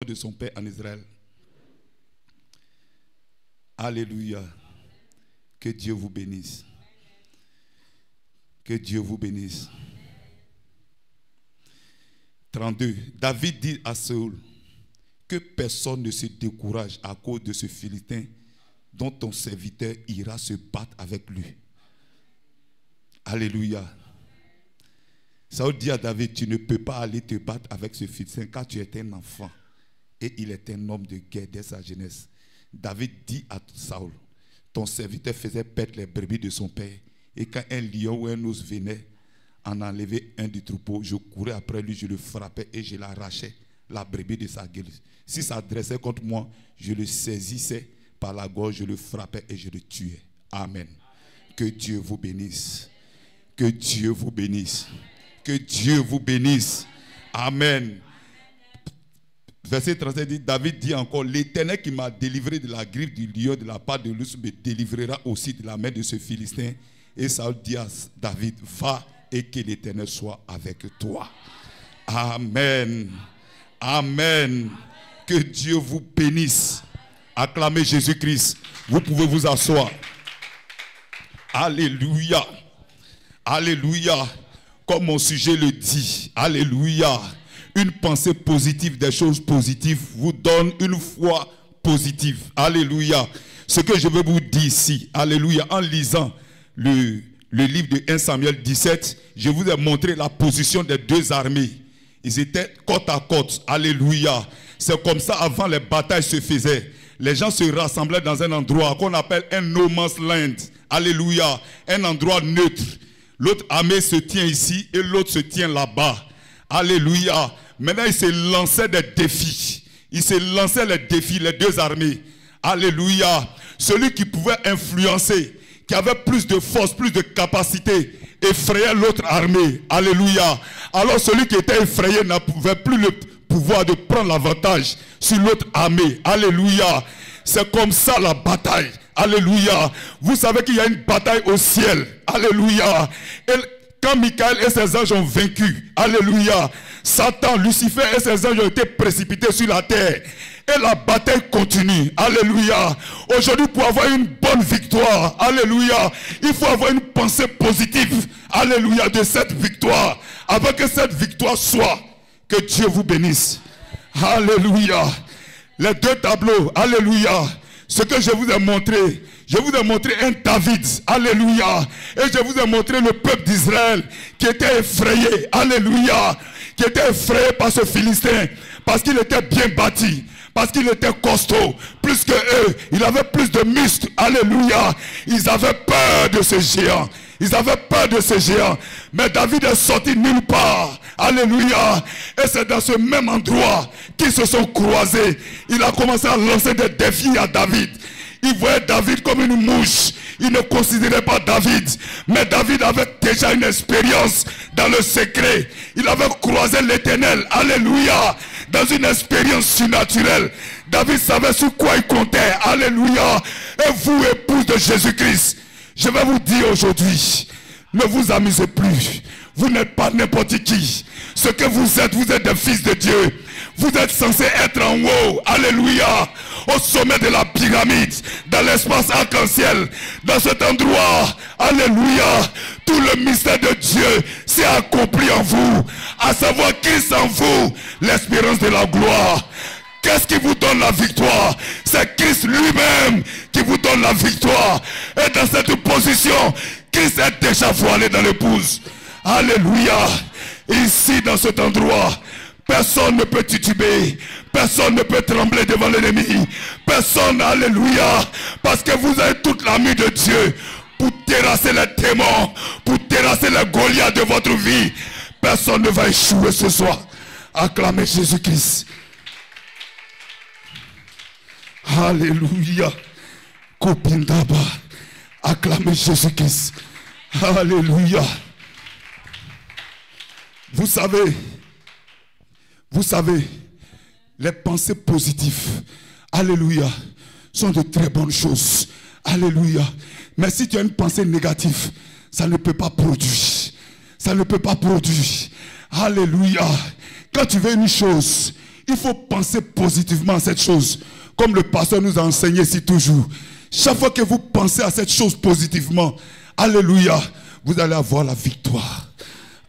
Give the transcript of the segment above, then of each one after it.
de son père en Israël. Alléluia. Que Dieu vous bénisse. Que Dieu vous bénisse. 32. David dit à Saül que personne ne se décourage à cause de ce Philistin dont ton serviteur ira se battre avec lui. Alléluia. Saül dit à David, tu ne peux pas aller te battre avec ce Philistin car tu es un enfant et il est un homme de guerre dès sa jeunesse. David dit à Saül, ton serviteur faisait perdre les brebis de son père et quand un lion ou un ours venait en enlever un du troupeau, je courais après lui, je le frappais et je l'arrachais, la brebis de sa gueule. S'il s'adressait contre moi, je le saisissais par la gorge, je le frappais et je le tuais. Amen. Que Dieu vous bénisse. Que Dieu vous bénisse. Que Dieu vous bénisse. Amen. Verset 37 dit, David dit encore, l'Éternel qui m'a délivré de la griffe du lion, de la part de l'ours, me délivrera aussi de la main de ce Philistin. Et Saül dit à David, va et que l'Éternel soit avec toi. Amen. Amen. Que Dieu vous bénisse. Acclamez Jésus-Christ. Vous pouvez vous asseoir. Alléluia. Alléluia. Comme mon sujet le dit. Alléluia. Une pensée positive, des choses positives vous donne une foi positive. Alléluia. Ce que je veux vous dire ici. Alléluia. En lisant le livre de 1 Samuel 17, je vous ai montré la position des deux armées. Ils étaient côte à côte. Alléluia. C'est comme ça avant les batailles se faisaient. Les gens se rassemblaient dans un endroit qu'on appelle un no man's land. Alléluia. Un endroit neutre. L'autre armée se tient ici et l'autre se tient là-bas. Alléluia. Maintenant, ils se lançaient des défis. Ils se lançaient les défis, les deux armées. Alléluia. Celui qui pouvait influencer, qui avait plus de force, plus de capacité, effrayait l'autre armée. Alléluia. Alors celui qui était effrayé n'avait plus le pouvoir de prendre l'avantage sur l'autre armée. Alléluia. C'est comme ça la bataille. Alléluia. Vous savez qu'il y a une bataille au ciel. Alléluia. Et quand Michael et ses anges ont vaincu, alléluia, Satan, Lucifer et ses anges ont été précipités sur la terre. Et la bataille continue. Alléluia. Aujourd'hui, pour avoir une bonne victoire, alléluia, il faut avoir une pensée positive. Alléluia, de cette victoire. Avant que cette victoire soit, que Dieu vous bénisse. Alléluia. Les deux tableaux, alléluia. Ce que je vous ai montré, je vous ai montré un David, alléluia. Et je vous ai montré le peuple d'Israël qui était effrayé, alléluia. Qui était effrayé par ce Philistin, parce qu'il était bien bâti, parce qu'il était costaud, plus que eux. Il avait plus de muscles, alléluia. Ils avaient peur de ce géant. Ils avaient peur de ce géant. Mais David est sorti nulle part. Alléluia. Et c'est dans ce même endroit qu'ils se sont croisés. Il a commencé à lancer des défis à David. Il voyait David comme une mouche. Il ne considérait pas David. Mais David avait déjà une expérience dans le secret. Il avait croisé l'Éternel. Alléluia. Dans une expérience surnaturelle. David savait sur quoi il comptait. Alléluia. Et vous, épouse de Jésus-Christ, je vais vous dire aujourd'hui, ne vous amusez plus. Vous n'êtes pas n'importe qui. Ce que vous êtes des fils de Dieu. Vous êtes censés être en haut. Alléluia. Au sommet de la pyramide. Dans l'espace arc-en-ciel. Dans cet endroit. Alléluia. Tout le mystère de Dieu s'est accompli en vous. À savoir Christ en vous. L'espérance de la gloire. Qu'est-ce qui vous donne la victoire? C'est Christ lui-même qui vous donne la victoire. Et dans cette position, Christ est déjà voilé dans l'épouse. Alléluia. Ici, dans cet endroit, personne ne peut tituber. Personne ne peut trembler devant l'ennemi. Personne, alléluia. Parce que vous avez toute l'armée de Dieu pour terrasser les démons, pour terrasser les Goliaths de votre vie. Personne ne va échouer ce soir. Acclamez Jésus-Christ. Alléluia. Kopindaba. Acclamez Jésus-Christ. Alléluia. Vous savez, les pensées positives, alléluia, sont de très bonnes choses. Alléluia. Mais si tu as une pensée négative, ça ne peut pas produire. Ça ne peut pas produire. Alléluia. Quand tu veux une chose, Il faut penser positivement à cette chose. Comme le pasteur nous a enseigné ici toujours. Chaque fois que vous pensez à cette chose positivement, alléluia, vous allez avoir la victoire.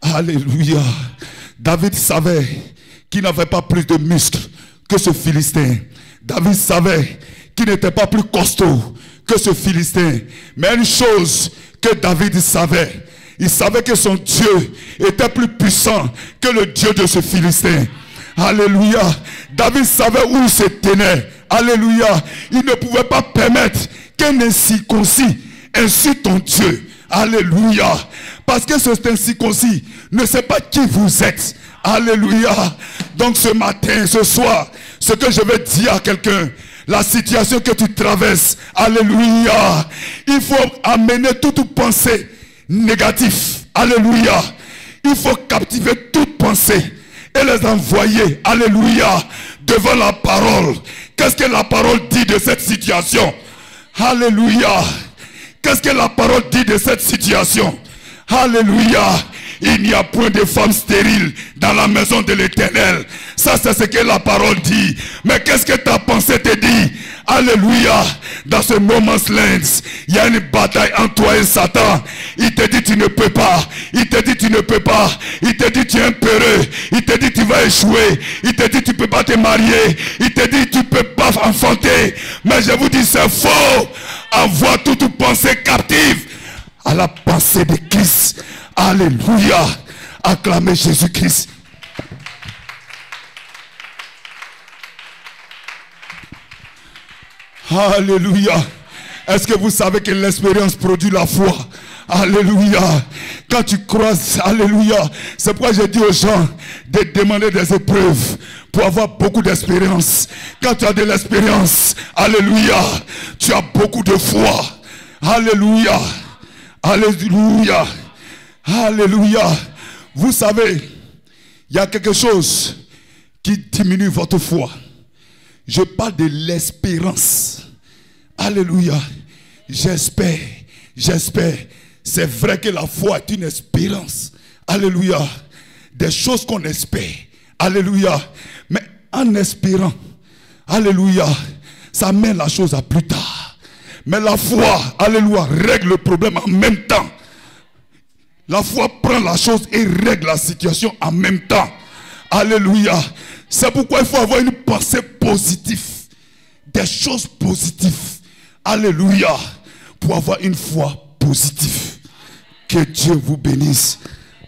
Alléluia. David savait qu'il n'avait pas plus de muscles que ce Philistin. David savait qu'il n'était pas plus costaud que ce Philistin. Mais une chose que David savait, il savait que son Dieu était plus puissant que le Dieu de ce Philistin. Alléluia. David savait où il se tenait. Alléluia. Il ne pouvait pas permettre qu'un incirconcis insulte ton Dieu. Alléluia. Parce que cet incirconcis ne sait pas qui vous êtes. Alléluia. Donc ce matin, ce soir, ce que je vais dire à quelqu'un, la situation que tu traverses, alléluia, il faut amener toute pensée négative. Alléluia. Il faut captiver toute pensée et les envoyer, alléluia, devant la parole. Qu'est-ce que la parole dit de cette situation? Alléluia. Qu'est-ce que la parole dit de cette situation? Alléluia. Il n'y a point de femme stérile dans la maison de l'Éternel. Ça, c'est ce que la parole dit. Mais qu'est-ce que ta pensée te dit? Alléluia. Dans ce moment, il y a une bataille entre toi et Satan. Il te dit tu ne peux pas. Il te dit tu ne peux pas. Il te dit tu es un peureux. Il te dit tu vas échouer. Il te dit tu ne peux pas te marier. Il te dit tu ne peux pas enfanter. Mais je vous dis c'est faux. Envoie toute pensée captive à la pensée de Christ. Alléluia. Acclamez Jésus-Christ. Alléluia. Est-ce que vous savez que l'expérience produit la foi? Alléluia. Quand tu crois, alléluia. C'est pourquoi je dis aux gens de demander des épreuves pour avoir beaucoup d'expérience. Quand tu as de l'expérience, alléluia, tu as beaucoup de foi. Alléluia. Alléluia. Alléluia. Vous savez, il y a quelque chose qui diminue votre foi. Je parle de l'espérance. Alléluia. J'espère. J'espère. C'est vrai que la foi est une espérance. Alléluia. Des choses qu'on espère. Alléluia. Mais en espérant, alléluia, ça met la chose à plus tard. Mais la foi, alléluia, règle le problème en même temps. La foi prend la chose et règle la situation en même temps. Alléluia. C'est pourquoi il faut avoir une pensée positive. Des choses positives. Alléluia. Pour avoir une foi positive. Que Dieu vous bénisse.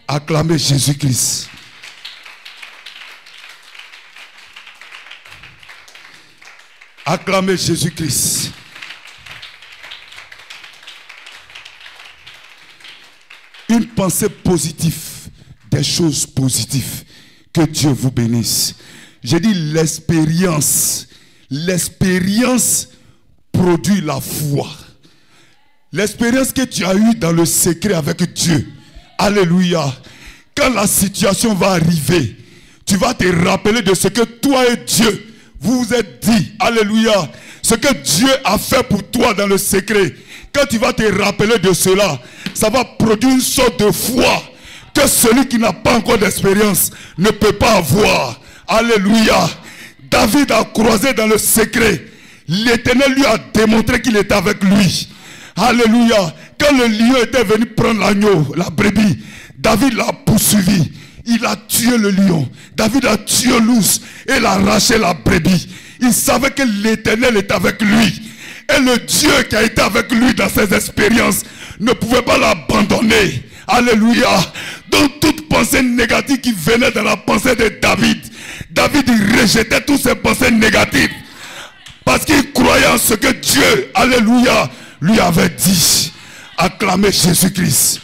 Acclamez Jésus-Christ. Acclamez Jésus-Christ. Une pensée positive, des choses positives. Que Dieu vous bénisse. J'ai dit l'expérience. L'expérience produit la foi. L'expérience que tu as eue dans le secret avec Dieu. Alléluia. Quand la situation va arriver, tu vas te rappeler de ce que toi et Dieu vous vous êtes dit. Alléluia. Ce que Dieu a fait pour toi dans le secret. Quand tu vas te rappeler de cela, ça va produire une sorte de foi que celui qui n'a pas encore d'expérience ne peut pas avoir. Alléluia. David a croisé dans le secret. L'Éternel lui a démontré qu'il était avec lui. Alléluia. Quand le lion était venu prendre l'agneau, la brebis, David l'a poursuivi. Il a tué le lion. David a tué l'ours et il a arraché la brebis. Il savait que l'Éternel était avec lui. Et le Dieu qui a été avec lui dans ses expériences ne pouvait pas l'abandonner. Alléluia. Donc toute pensée négative qui venait dans la pensée de David, David rejetait toutes ces pensées négatives. Parce qu'il croyait en ce que Dieu, alléluia, lui avait dit. Acclamez Jésus-Christ.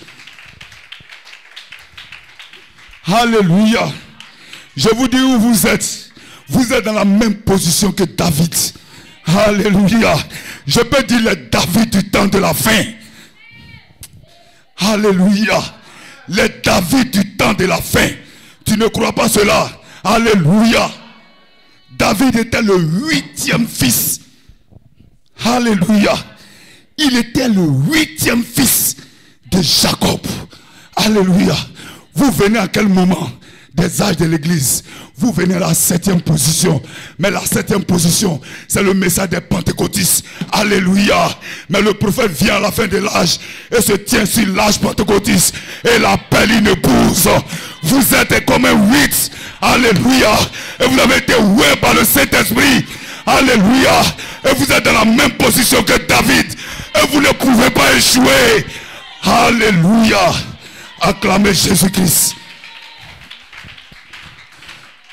Alléluia. Je vous dis où vous êtes. Vous êtes dans la même position que David. Alléluia. Je peux dire les David du temps de la fin. Alléluia. Les David du temps de la fin. Tu ne crois pas cela? Alléluia. David était le 8e fils. Alléluia. Il était le 8e fils de Jacob. Alléluia. Vous venez à quel moment des âges de l'église? Vous venez à la 7e position. Mais la 7e position, c'est le message des pentecôtistes. Alléluia. Mais le prophète vient à la fin de l'âge et se tient sur l'âge pentecôtiste. Et l'appelle une épouse. Vous êtes comme un 8. Alléluia. Et vous avez été oué par le Saint-Esprit. Alléluia. Et vous êtes dans la même position que David. Et vous ne pouvez pas échouer. Alléluia. Acclamez Jésus-Christ.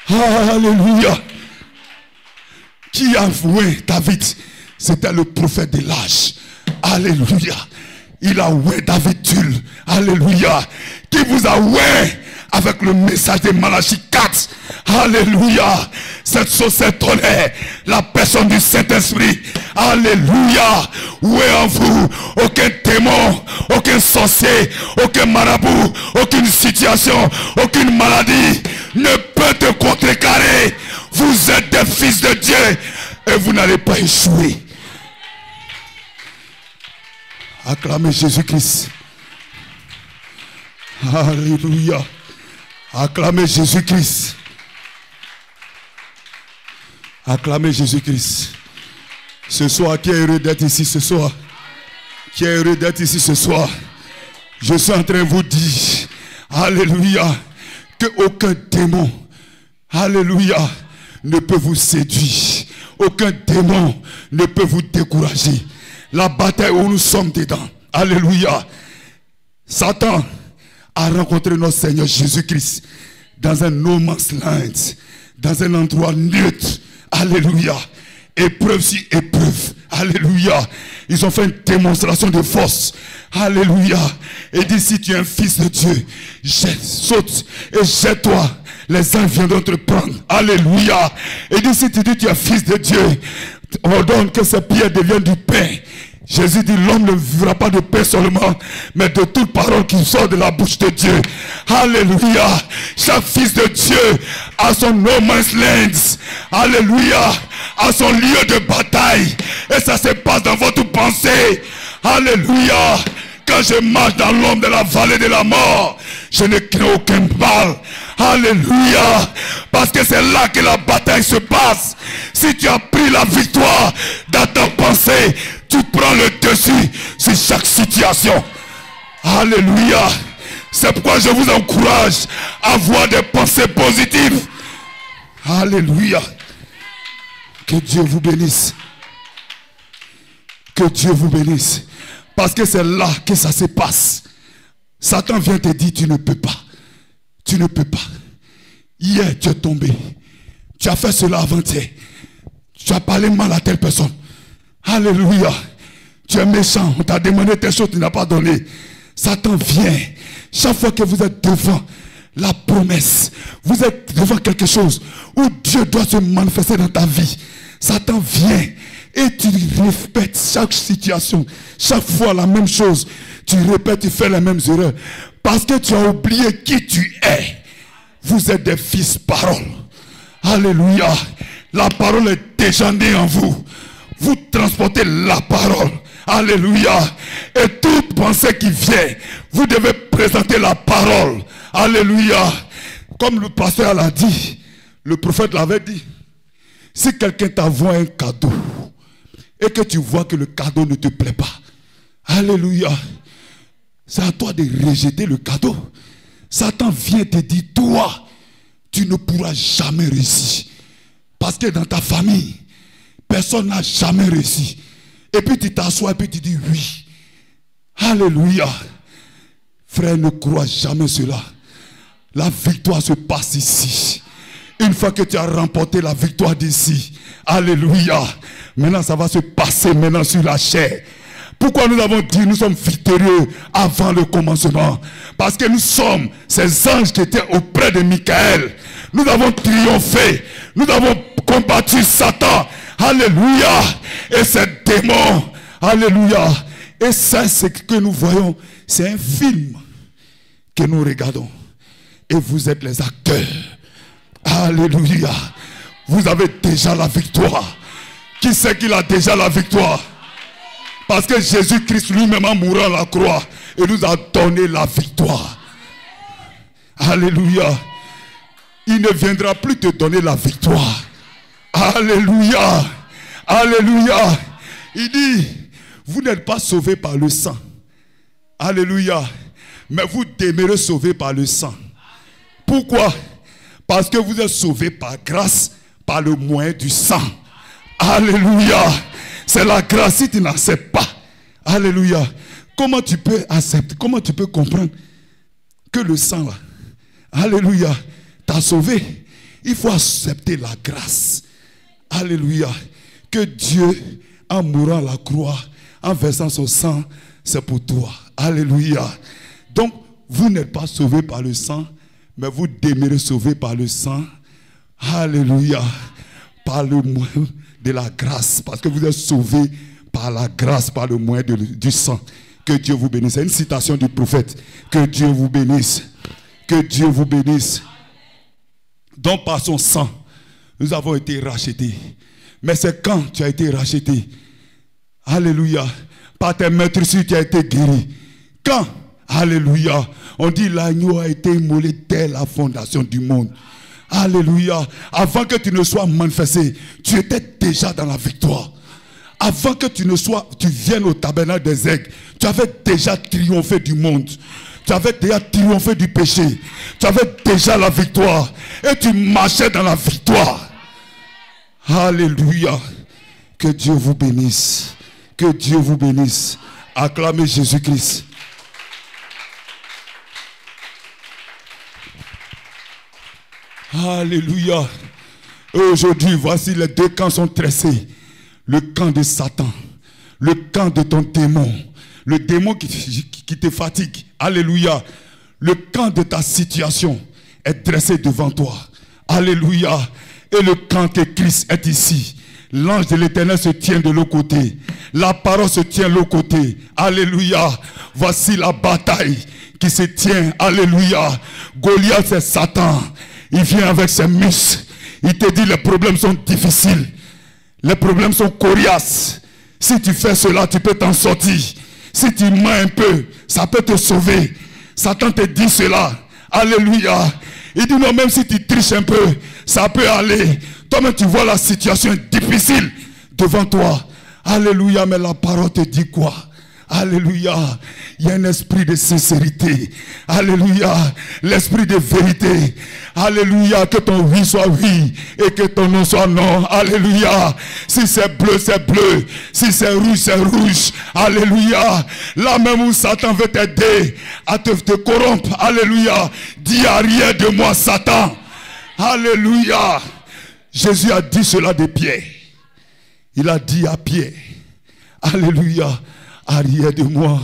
Alléluia. Qui a voué David? C'était le prophète de l'âge. Alléluia. Il a oué David Tulle. Alléluia. Qui vous a oué avec le message de Malachie 4. Alléluia. Cette chose s'étonnait. La personne du Saint-Esprit. Alléluia. Où est en vous aucun démon, aucun sorcier, aucun marabout, aucune situation, aucune maladie ne peut te contrecarrer. Vous êtes des fils de Dieu et vous n'allez pas échouer. Acclamez Jésus-Christ. Alléluia. Acclamez Jésus-Christ. Acclamez Jésus-Christ. Ce soir, qui est heureux d'être ici ce soir? Qui est heureux d'être ici ce soir? Je suis en train de vous dire, alléluia, que aucun démon, alléluia, ne peut vous séduire. Aucun démon ne peut vous décourager. La bataille où nous sommes dedans, alléluia. Satan a rencontré notre Seigneur Jésus-Christ dans un no man's land, dans un endroit neutre, alléluia. Épreuve sur épreuve. Alléluia. Ils ont fait une démonstration de force. Alléluia. Et dit, si tu es un fils de Dieu, saute et jette-toi. Les anges viendront te prendre. Alléluia. Et dit, si tu dis tu es fils de Dieu, ordonne que ces pierres deviennent du pain. Jésus dit, l'homme ne vivra pas de pain seulement, mais de toute parole qui sort de la bouche de Dieu. Alléluia. Chaque fils de Dieu a son no man's land. Alléluia. A son lieu de bataille. Et ça se passe dans votre pensée. Alléluia. Quand je marche dans l'ombre de la vallée de la mort, je ne crains aucun mal. Alléluia. Parce que c'est là que la bataille se passe. Si tu as pris la victoire dans ta pensée, tu prends le dessus sur chaque situation. Alléluia. C'est pourquoi je vous encourage à avoir des pensées positives. Alléluia. Que Dieu vous bénisse. Que Dieu vous bénisse. Parce que c'est là que ça se passe. Satan vient te dire, tu ne peux pas. Tu ne peux pas. Hier, tu es tombé. Tu as fait cela avant-hier. Tu as parlé mal à telle personne. Alléluia. Tu es méchant. On t'a demandé telle chose, tu n'as pas donné. Satan vient. Chaque fois que vous êtes devant la promesse, vous êtes devant quelque chose où Dieu doit se manifester dans ta vie. Satan vient et tu répètes chaque situation, chaque fois la même chose. Tu répètes, tu fais les mêmes erreurs. Parce que tu as oublié qui tu es. Vous êtes des fils parole. Alléluia. La parole est déjà née en vous. Vous transportez la parole. Alléluia. Et toute pensée qui vient, vous devez présenter la parole. Alléluia. Comme le pasteur l'a dit, le prophète l'avait dit. Si quelqu'un t'envoie un cadeau et que tu vois que le cadeau ne te plaît pas, alléluia, c'est à toi de rejeter le cadeau. Satan vient te dire, toi, tu ne pourras jamais réussir. Parce que dans ta famille, personne n'a jamais réussi. Et puis tu t'assois et puis tu dis oui. Alléluia. Frère, ne crois jamais cela. La victoire se passe ici. Une fois que tu as remporté la victoire d'ici, alléluia, maintenant ça va se passer maintenant sur la chair. Pourquoi nous avons dit nous sommes victorieux avant le commencement? Parce que nous sommes ces anges qui étaient auprès de Michael. Nous avons triomphé. Nous avons combattu Satan. Alléluia. Et ces démons. Alléluia. Et ça, c'est ce que nous voyons. C'est un film que nous regardons. Et vous êtes les acteurs. Alléluia. Vous avez déjà la victoire. Qui sait qu'il a déjà la victoire? Parce que Jésus-Christ lui-même en mourant à la croix, il nous a donné la victoire. Alléluia. il ne viendra plus te donner la victoire. Alléluia. Alléluia. Il dit, vous n'êtes pas sauvés par le sang. Alléluia. Mais vous demeurez sauvés par le sang. Pourquoi? Parce que vous êtes sauvés par grâce, par le moyen du sang. Alléluia. C'est la grâce. Si tu n'acceptes pas, alléluia, comment tu peux accepter, comment tu peux comprendre que le sang là, alléluia, t'a sauvé? Il faut accepter la grâce. Alléluia. Que Dieu, en mourant à la croix, en versant son sang, c'est pour toi. Alléluia. Donc, vous n'êtes pas sauvés par le sang, mais vous demeurez sauvés par le sang. Alléluia. Par le moyen de la grâce. Parce que vous êtes sauvés par la grâce, par le moyen du sang. Que Dieu vous bénisse. C'est une citation du prophète. Que Dieu vous bénisse. Que Dieu vous bénisse. Donc par son sang, nous avons été rachetés. Mais c'est quand tu as été racheté? Alléluia. Par tes meurtrissures, tu as été guéri. Quand? Alléluia. On dit l'agneau a été immolé dès la fondation du monde. Alléluia. Avant que tu ne sois manifesté, tu étais déjà dans la victoire. Avant que tu viennes au tabernacle des aigles, tu avais déjà triomphé du monde. Tu avais déjà triomphé du péché. Tu avais déjà la victoire. Et tu marchais dans la victoire. Alléluia. Que Dieu vous bénisse. Que Dieu vous bénisse. Acclamez Jésus-Christ. Alléluia. Et aujourd'hui, voici les deux camps sont tressés. Le camp de Satan. Le camp de ton démon. Le démon qui te fatigue. Alléluia. Le camp de ta situation est dressé devant toi. Alléluia. Et le camp que Christ est ici. L'ange de l'Éternel se tient de l'autre côté. La parole se tient de l'autre côté. Alléluia. Voici la bataille qui se tient. Alléluia. Goliath, c'est Satan. Il vient avec ses muscles. Il te dit les problèmes sont difficiles. Les problèmes sont coriaces. Si tu fais cela, tu peux t'en sortir. Si tu mens un peu, ça peut te sauver. Satan te dit cela. Alléluia. Il dit non, même si tu triches un peu, ça peut aller. Toi-même, tu vois la situation difficile devant toi. Alléluia, mais la parole te dit quoi? Alléluia. Il y a un esprit de sincérité. Alléluia. L'esprit de vérité. Alléluia. Que ton oui soit oui et que ton non soit non. Alléluia. Si c'est bleu, c'est bleu. Si c'est rouge, c'est rouge. Alléluia. Là même où Satan veut t'aider à te corrompre. Allélua. Dis arrière de moi, Satan. Alléluia. Jésus a dit cela de Pierre. Il a dit à Pierre. Alléluia. Arrière de moi.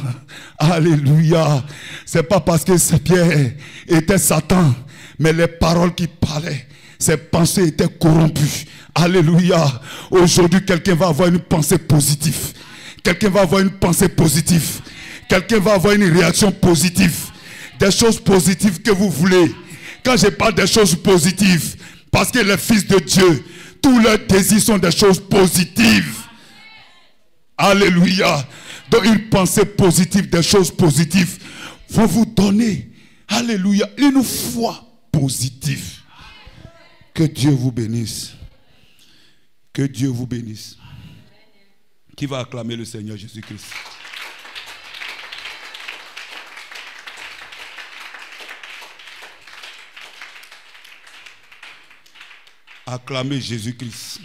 Alléluia. C'est pas parce que Pierre était Satan, mais les paroles qu'il parlait, ses pensées étaient corrompues. Alléluia. Aujourd'hui, quelqu'un va avoir une pensée positive. Quelqu'un va avoir une pensée positive. Quelqu'un va avoir une réaction positive. Des choses positives que vous voulez. Quand je parle des choses positives, parce que les fils de Dieu, tous leurs désirs sont des choses positives. Alléluia. Donc une pensée positive, des choses positives vont vous donner, alléluia, une foi positive. Que Dieu vous bénisse. Que Dieu vous bénisse. Qui va acclamer le Seigneur Jésus-Christ? Acclamez Jésus-Christ.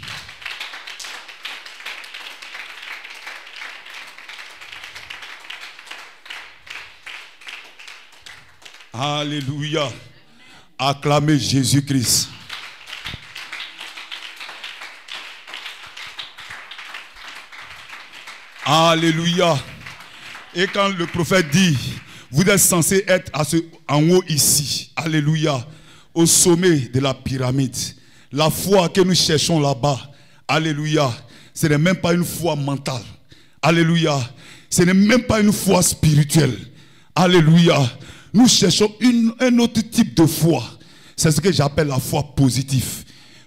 Alléluia. Acclamez Jésus-Christ. Alléluia. Et quand le prophète dit, vous êtes censé être en haut ici. Alléluia. Au sommet de la pyramide. La foi que nous cherchons là-bas. Alléluia. Ce n'est même pas une foi mentale. Alléluia. Ce n'est même pas une foi spirituelle. Alléluia. Nous cherchons un autre type de foi. C'est ce que j'appelle la foi positive.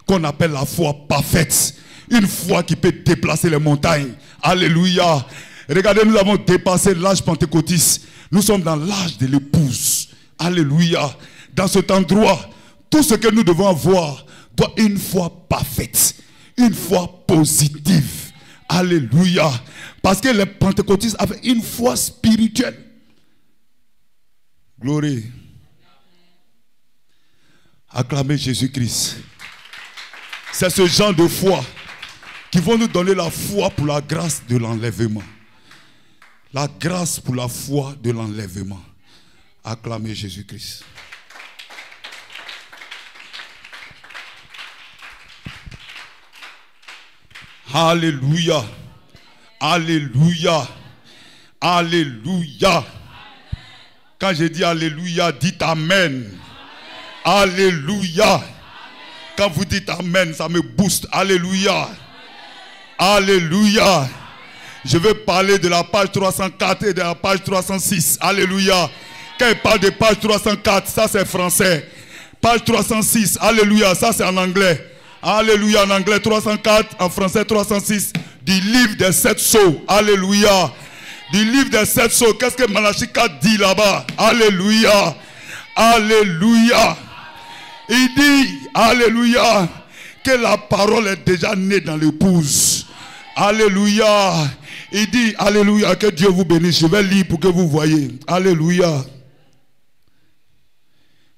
Qu'on appelle la foi parfaite. Une foi qui peut déplacer les montagnes. Alléluia. Regardez, nous avons dépassé l'âge pentecôtiste. Nous sommes dans l'âge de l'épouse. Alléluia. Dans cet endroit, Tout ce que nous devons avoir doit une foi parfaite, une foi positive. Alléluia. Parce que les pentecôtistes avaient une foi spirituelle. Gloire. Acclamez Jésus-Christ. C'est ce genre de foi qui vont nous donner la foi pour la grâce de l'enlèvement. La grâce pour la foi de l'enlèvement. Acclamez Jésus-Christ. Alléluia. Alléluia. Alléluia. Quand je dis Alléluia, dites Amen. Alléluia. Quand vous dites Amen, ça me booste. Alléluia. Alléluia. Je vais parler de la page 304 et de la page 306. Alléluia. Quand il parle de page 304, ça c'est français. Page 306, alléluia, ça c'est en anglais. Alléluia, en anglais 304, en français 306. Du livre des 7 sceaux. Alléluia. Du livre des 7 sceaux. Qu'est-ce que Malachie 4 dit là-bas? Alléluia. Alléluia. Il dit, alléluia, que la parole est déjà née dans l'épouse. Alléluia. Il dit, alléluia, que Dieu vous bénisse. Je vais lire pour que vous voyez. Alléluia.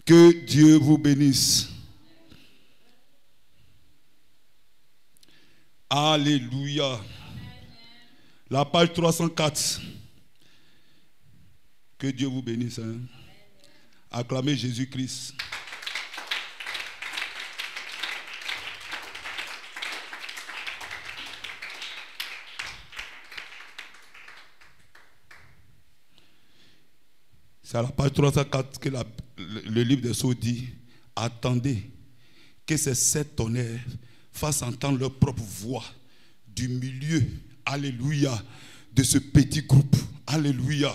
Que Dieu vous bénisse. Alléluia. La page 304. Que Dieu vous bénisse. Hein? Acclamez Jésus-Christ. C'est à la page 304 que le livre des Sceaux dit, attendez que ces 7 tonnerres fassent entendre leur propre voix du milieu, alléluia, de ce petit groupe, alléluia.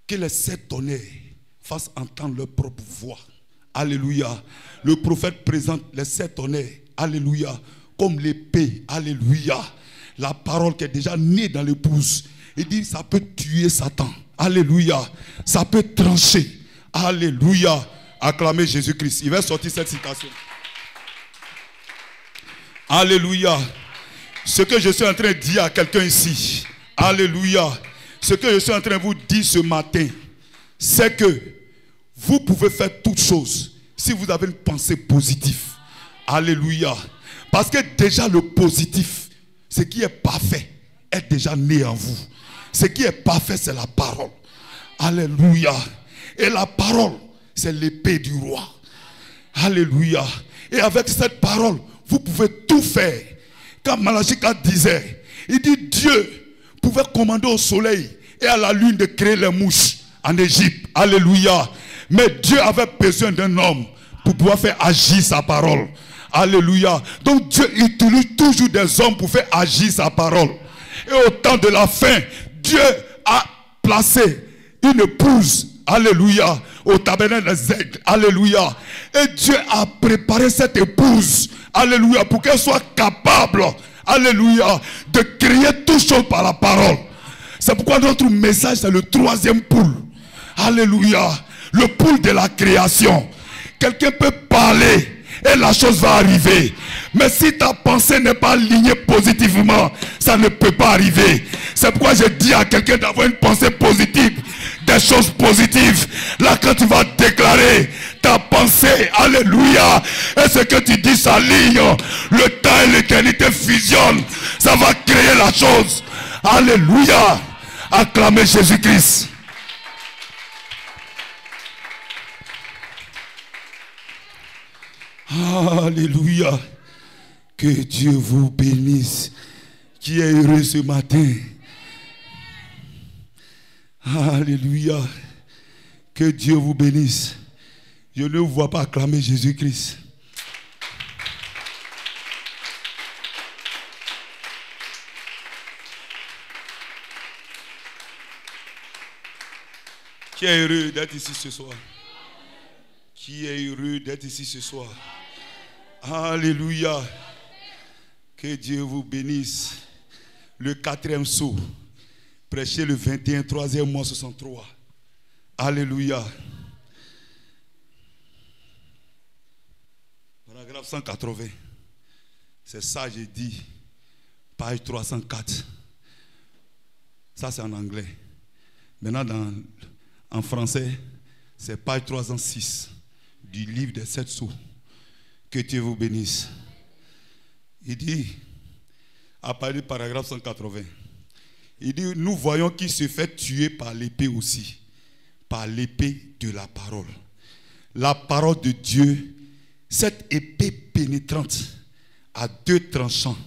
Que les 7 tonnerres fassent entendre leur propre voix, alléluia. Le prophète présente les 7 tonnerres, alléluia, comme l'épée, alléluia. La parole qui est déjà née dans l'épouse. Il dit, ça peut tuer Satan. Alléluia. Ça peut trancher. Alléluia. Acclamez Jésus-Christ. Il va sortir cette citation. Alléluia. Ce que je suis en train de dire à quelqu'un ici. Alléluia. Ce que je suis en train de vous dire ce matin, c'est que vous pouvez faire toutes choses si vous avez une pensée positive. Alléluia. Parce que déjà le positif, ce qui est parfait, est déjà né en vous. Ce qui est parfait, c'est la parole. Alléluia. Et la parole, c'est l'épée du roi. Alléluia. Et avec cette parole, vous pouvez tout faire. Quand Malachie 4 disait, il dit Dieu pouvait commander au soleil et à la lune de créer les mouches en Égypte. Alléluia. Mais Dieu avait besoin d'un homme pour pouvoir faire agir sa parole. Alléluia. Donc Dieu utilise toujours des hommes pour faire agir sa parole. Et au temps de la fin, Dieu a placé une épouse, alléluia, au tabernacle des aigles, alléluia. Et Dieu a préparé cette épouse, alléluia, pour qu'elle soit capable, alléluia, de créer toutes choses par la parole. C'est pourquoi notre message, c'est le 3e poule. Alléluia. Le poule de la création. Quelqu'un peut parler et la chose va arriver. Mais si ta pensée n'est pas alignée positivement, ça ne peut pas arriver. C'est pourquoi je dis à quelqu'un d'avoir une pensée positive, des choses positives. Là, quand tu vas déclarer ta pensée, alléluia, et ce que tu dis s'aligne, le temps et l'éternité fusionnent, ça va créer la chose. Alléluia. Acclamez Jésus-Christ. Alléluia. Que Dieu vous bénisse. Qui est heureux ce matin? Alléluia. Que Dieu vous bénisse. Je ne vous vois pas acclamer Jésus-Christ. Qui est heureux d'être ici ce soir? Qui est heureux d'être ici ce soir? Alléluia. Que Dieu vous bénisse. Le 4e sceau. Prêché le 21, 3e mois 63. Alléluia. paragraphe 180. C'est ça, j'ai dit. Page 304. Ça, c'est en anglais. Maintenant, en français, c'est page 306 du livre des 7 sceaux. Que Dieu vous bénisse. Il dit, à partir du paragraphe 180, il dit, nous voyons qu'il se fait tuer par l'épée aussi, par l'épée de la parole. La parole de Dieu, cette épée pénétrante à 2 tranchants,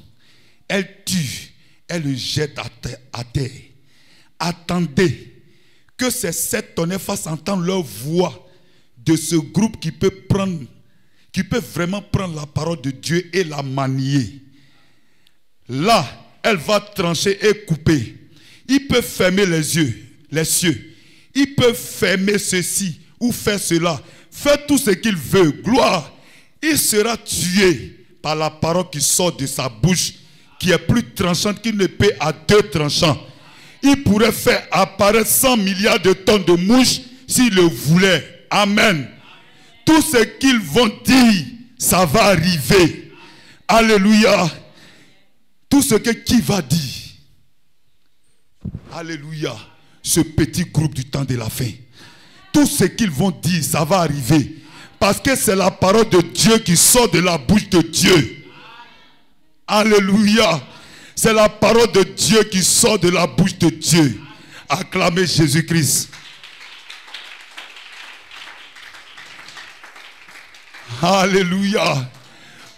elle tue, elle le jette à terre. Attendez que ces 7 tonnerres fassent entendre leur voix de ce groupe qui peut vraiment prendre la parole de Dieu et la manier. Là, elle va trancher et couper. Il peut fermer les yeux, les cieux. Il peut fermer ceci ou faire cela. Faire tout ce qu'il veut. Gloire. Il sera tué par la parole qui sort de sa bouche, qui est plus tranchante qu'une épée à 2 tranchants. Il pourrait faire apparaître 100 milliards de tonnes de mouches s'il le voulait. Amen. Tout ce qu'ils vont dire, ça va arriver. Alléluia. Tout ce que qui va dire. Alléluia. Ce petit groupe du temps de la fin. Tout ce qu'ils vont dire, ça va arriver. Parce que c'est la parole de Dieu qui sort de la bouche de Dieu. Alléluia. C'est la parole de Dieu qui sort de la bouche de Dieu. Acclamez Jésus-Christ. Alléluia.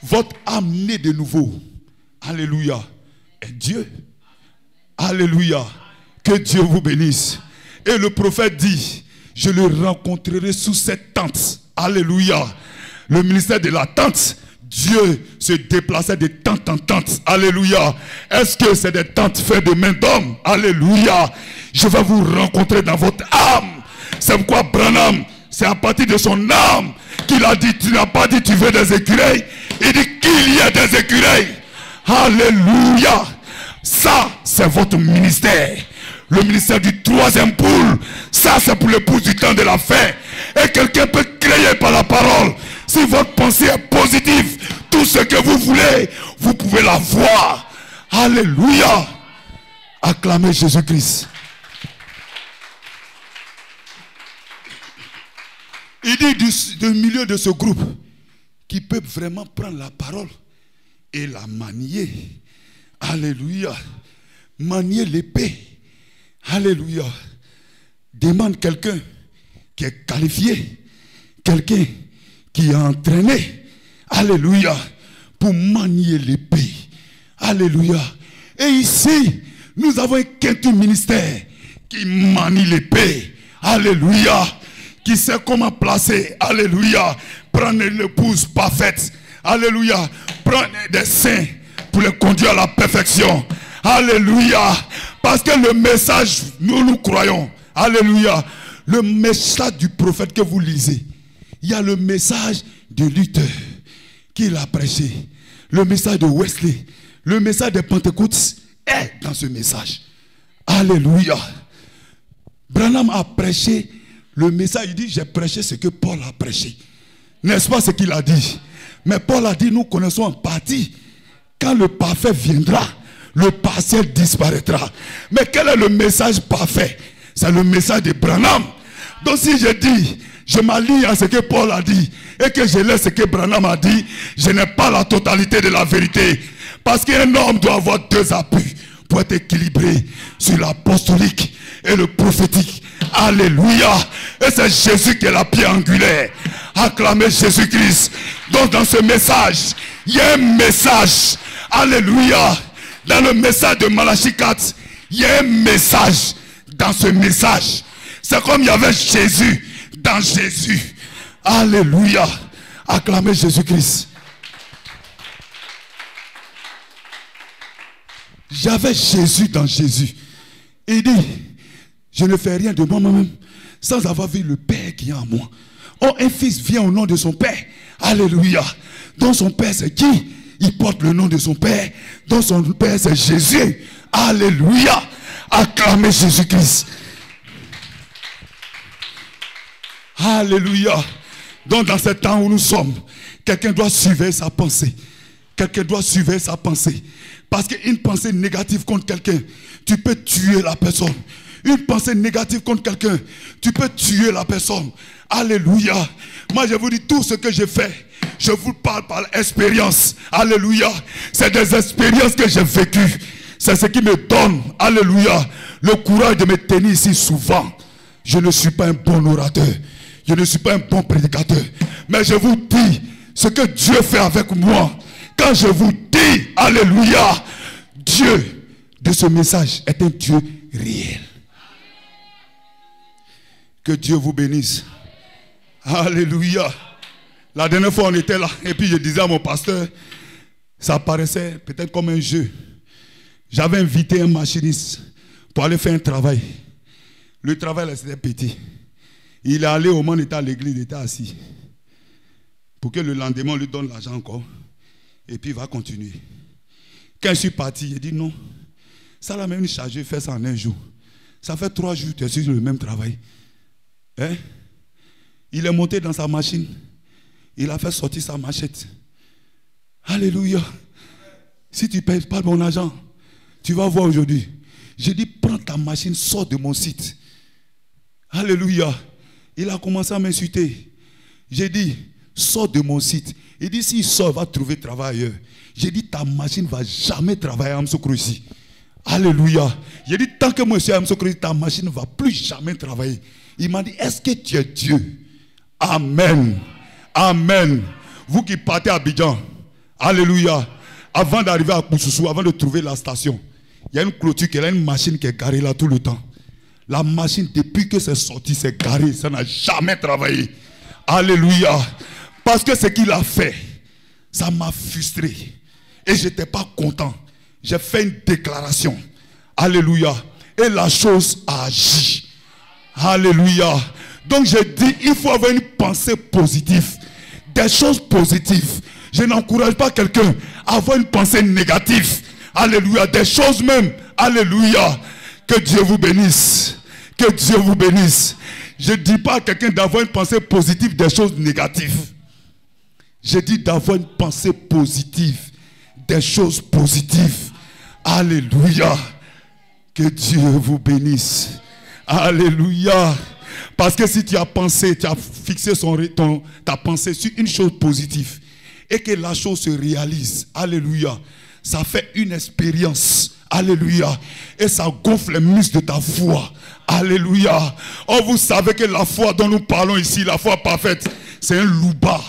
Votre âme née de nouveau. Alléluia. Et Dieu. Alléluia. Que Dieu vous bénisse. Et le prophète dit, je le rencontrerai sous cette tente. Alléluia. Le ministère de la tente, Dieu se déplaçait de tente en tente. Alléluia. Est-ce que c'est des tentes faites de main d'homme? Alléluia. Je vais vous rencontrer dans votre âme. C'est pourquoi Branham, c'est à partir de son âme qu'il a dit, tu n'as pas dit tu veux des écureuils. Il dit qu'il y a des écureuils. Alléluia. Ça, c'est votre ministère. Le ministère du 3e poule. Ça, c'est pour l'épouse du temps de la fin. Et quelqu'un peut créer par la parole. Si votre pensée est positive, tout ce que vous voulez, vous pouvez l'avoir. Alléluia. Acclamez Jésus-Christ. Il dit du milieu de ce groupe qui peut vraiment prendre la parole et la manier. Alléluia. Manier l'épée. Alléluia. Demande quelqu'un qui est qualifié, quelqu'un qui est entraîné. Alléluia. Pour manier l'épée. Alléluia. Et ici, nous avons un quintuple ministère qui manie l'épée. Alléluia. Qui sait comment placer. Alléluia. Prendre l'épouse parfaite. Alléluia. Prendre des saints pour les conduire à la perfection. Alléluia. Parce que le message, nous croyons. Alléluia. Le message du prophète que vous lisez. Il y a le message de Luther qu'il a prêché. Le message de Wesley. Le message de Pentecôte est dans ce message. Alléluia. Branham a prêché le message. Il dit, j'ai prêché ce que Paul a prêché. N'est-ce pas ce qu'il a dit? Mais Paul a dit, nous connaissons en partie. Quand le parfait viendra, le partiel disparaîtra. Mais quel est le message parfait? C'est le message de Branham. Donc si je dis, je m'aligne à ce que Paul a dit et que je laisse ce que Branham a dit, je n'ai pas la totalité de la vérité. Parce qu'un homme doit avoir 2 appuis pour être équilibré sur l'apostolique et le prophétique. Alléluia. Et c'est Jésus qui est la pierre angulaire. Acclamez Jésus-Christ. Donc dans ce message, il y a un message. Alléluia. Dans le message de Malachie 4, il y a un message dans ce message. C'est comme il y avait Jésus dans Jésus. Alléluia. Acclamez Jésus-Christ. J'avais Jésus dans Jésus. Il dit, je ne fais rien de moi-même sans avoir vu le Père qui est en moi. Oh, un fils vient au nom de son Père. Alléluia. Donc son Père c'est qui? Il porte le nom de son Père. Donc son Père c'est Jésus. Alléluia. Acclamez Jésus-Christ. Alléluia. Donc dans ce temps où nous sommes, quelqu'un doit surveiller sa pensée. Quelqu'un doit surveiller sa pensée. Parce qu'une pensée négative contre quelqu'un, tu peux tuer la personne. Une pensée négative contre quelqu'un, tu peux tuer la personne. Alléluia. Moi, je vous dis tout ce que j'ai fait. Je vous parle par expérience. Alléluia. C'est des expériences que j'ai vécues. C'est ce qui me donne, alléluia, le courage de me tenir ici souvent. Je ne suis pas un bon orateur. Je ne suis pas un bon prédicateur. Mais je vous dis ce que Dieu fait avec moi. Quand je vous dis, alléluia, Dieu de ce message est un Dieu réel. Que Dieu vous bénisse. Alléluia. La dernière fois on était là et puis je disais à mon pasteur, ça paraissait peut-être comme un jeu. J'avais invité un machiniste pour aller faire un travail. Le travail là c'était petit. Il est allé au moment où il était à l'église, il était assis. Pour que le lendemain on lui donne l'argent encore. Et puis il va continuer. Quand je suis parti, j'ai dit non. Ça l'a même chargé, faire ça en un jour. Ça fait 3 jours que tu es sur le même travail. Hein? Il est monté dans sa machine. Il a fait sortir sa machette. Alléluia. Si tu ne payes pas mon argent, tu vas voir aujourd'hui. J'ai dit, prends ta machine, sors de mon site. Alléluia. Il a commencé à m'insulter. J'ai dit, sors de mon site. Il dit, s'il sort, il va trouver travail ailleurs. J'ai dit, ta machine ne va jamais travailler à Amsokro ici. Alléluia. J'ai dit, tant que moi je suis à Amsokro, ta machine ne va plus jamais travailler. Il m'a dit, est-ce que tu es Dieu? Amen. Amen. Vous qui partez à Abidjan, alléluia. Avant d'arriver à Koussoussou, avant de trouver la station, il y a une clôture, il y a une machine qui est garée là tout le temps. La machine, depuis que c'est sorti, c'est garé. Ça n'a jamais travaillé. Alléluia. Parce que ce qu'il a fait, ça m'a frustré. Et je n'étais pas content. J'ai fait une déclaration. Alléluia. Et la chose a agi. Alléluia. Donc je dis, il faut avoir une pensée positive. Des choses positives. Je n'encourage pas quelqu'un à avoir une pensée négative. Alléluia. Des choses même. Alléluia. Que Dieu vous bénisse. Que Dieu vous bénisse. Je ne dis pas à quelqu'un d'avoir une pensée positive des choses négatives. Je dis d'avoir une pensée positive des choses positives. Alléluia. Que Dieu vous bénisse. Alléluia. Parce que si tu as pensé, tu as fixé ta pensée sur une chose positive et que la chose se réalise, alléluia, ça fait une expérience, alléluia, et ça gonfle les muscles de ta foi, alléluia. Oh, vous savez que la foi dont nous parlons ici, la foi parfaite, c'est un louba,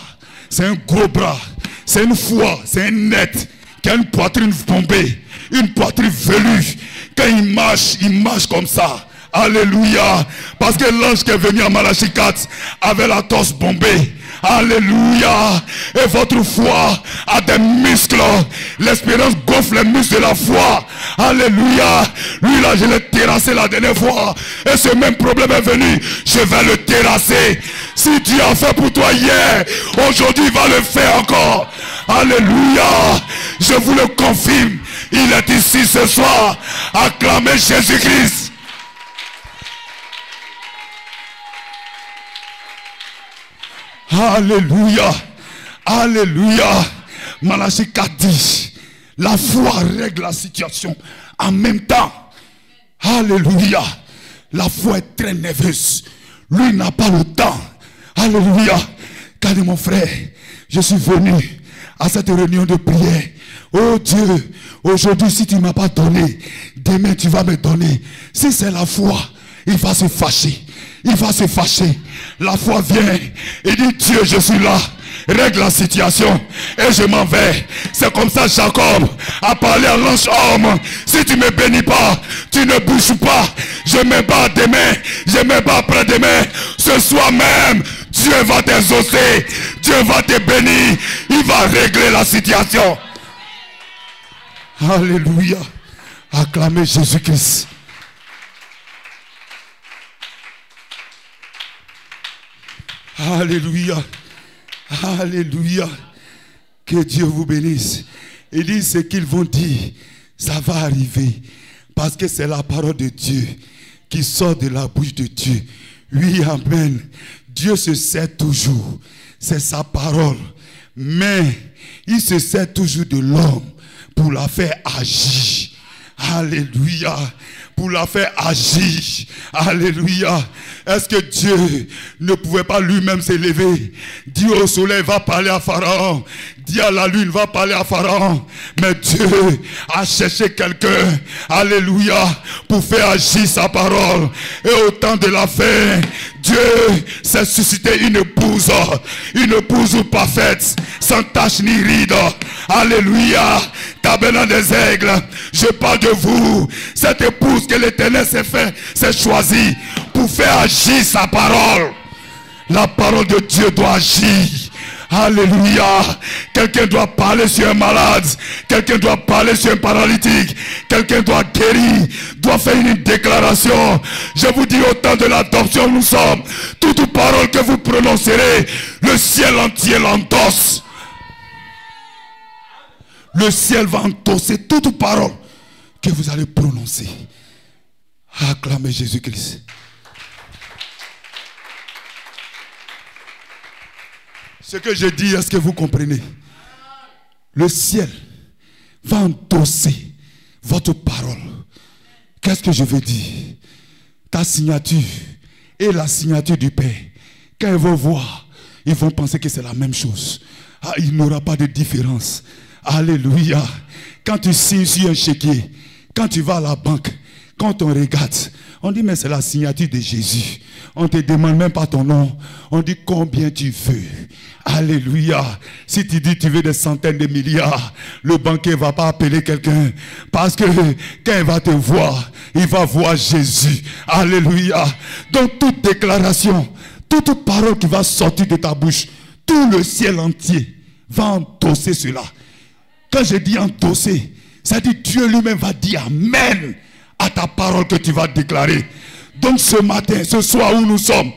c'est un gros bras, c'est une foi, c'est un net qui a une poitrine bombée, une poitrine velue. Quand il marche comme ça. Alléluia. Parce que l'ange qui est venu à Malachie 4 avait la torse bombée. Alléluia. Et votre foi a des muscles. L'espérance gonfle les muscles de la foi. Alléluia. Lui là, je l'ai terrassé la dernière fois. Et ce même problème est venu. Je vais le terrasser. Si Dieu a fait pour toi hier, aujourd'hui il va le faire encore. Alléluia. Je vous le confirme. Il est ici ce soir. Acclamez Jésus-Christ. Alléluia. Alléluia. Malachie 4 dit, la foi règle la situation en même temps. Alléluia. La foi est très nerveuse. Lui n'a pas le temps. Alléluia. Car mon frère, je suis venu à cette réunion de prière. Oh Dieu, aujourd'hui si tu ne m'as pas donné, demain tu vas me donner. Si c'est la foi, il va se fâcher. Il va se fâcher. La foi vient et dit, Dieu, je suis là. Règle la situation et je m'en vais. C'est comme ça Jacob a parlé à l'ange homme. Si tu ne me bénis pas, tu ne bouges pas. Je me bats demain, je me bats après-demain. Ce soir même, Dieu va t'exaucer. Dieu va te bénir. Il va régler la situation. Alléluia. Acclamez Jésus-Christ. Alléluia. Alléluia. Que Dieu vous bénisse. Il dit ce qu'ils vont dire, ça va arriver. Parce que c'est la parole de Dieu qui sort de la bouche de Dieu. Oui, amen. Dieu se sert toujours. C'est sa parole. Mais il se sert toujours de l'homme pour la faire agir. Alléluia. Pour la faire agir. Alléluia. Est-ce que Dieu ne pouvait pas lui-même s'élever? Dit au soleil, va parler à Pharaon. Dit à la lune, va parler à Pharaon. Mais Dieu a cherché quelqu'un, alléluia, pour faire agir sa parole. Et au temps de la fin, Dieu s'est suscité une épouse parfaite, sans tache ni ride. Alléluia. Tabernacle des aigles, je parle de vous. Cette épouse que l'Éternel s'est choisie pour faire agir sa parole. La parole de Dieu doit agir. Alléluia. Quelqu'un doit parler sur un malade. Quelqu'un doit parler sur un paralytique. Quelqu'un doit guérir. Doit faire une déclaration. Je vous dis, au temps de l'adoption nous sommes. Toute parole que vous prononcerez, le ciel entier l'endosse. Le ciel va endosser toute parole que vous allez prononcer. Acclamez Jésus-Christ. Ce que je dis, est-ce que vous comprenez? Le ciel va endosser votre parole. Qu'est-ce que je veux dire? Ta signature et la signature du Père, quand ils vont voir, ils vont penser que c'est la même chose. Ah, il n'y aura pas de différence. Alléluia. Quand tu signes sur un chéquier, quand tu vas à la banque, quand on regarde, on dit mais c'est la signature de Jésus. On ne te demande même pas ton nom. On dit combien tu veux. Alléluia. Si tu dis tu veux des centaines de milliards, le banquier ne va pas appeler quelqu'un. Parce que quand il va te voir, il va voir Jésus. Alléluia. Donc toute déclaration, toute parole qui va sortir de ta bouche, tout le ciel entier va endosser cela. Quand je dis endosser, ça dit Dieu lui-même va dire Amen à ta parole que tu vas déclarer. Donc ce matin, ce soir où nous sommes,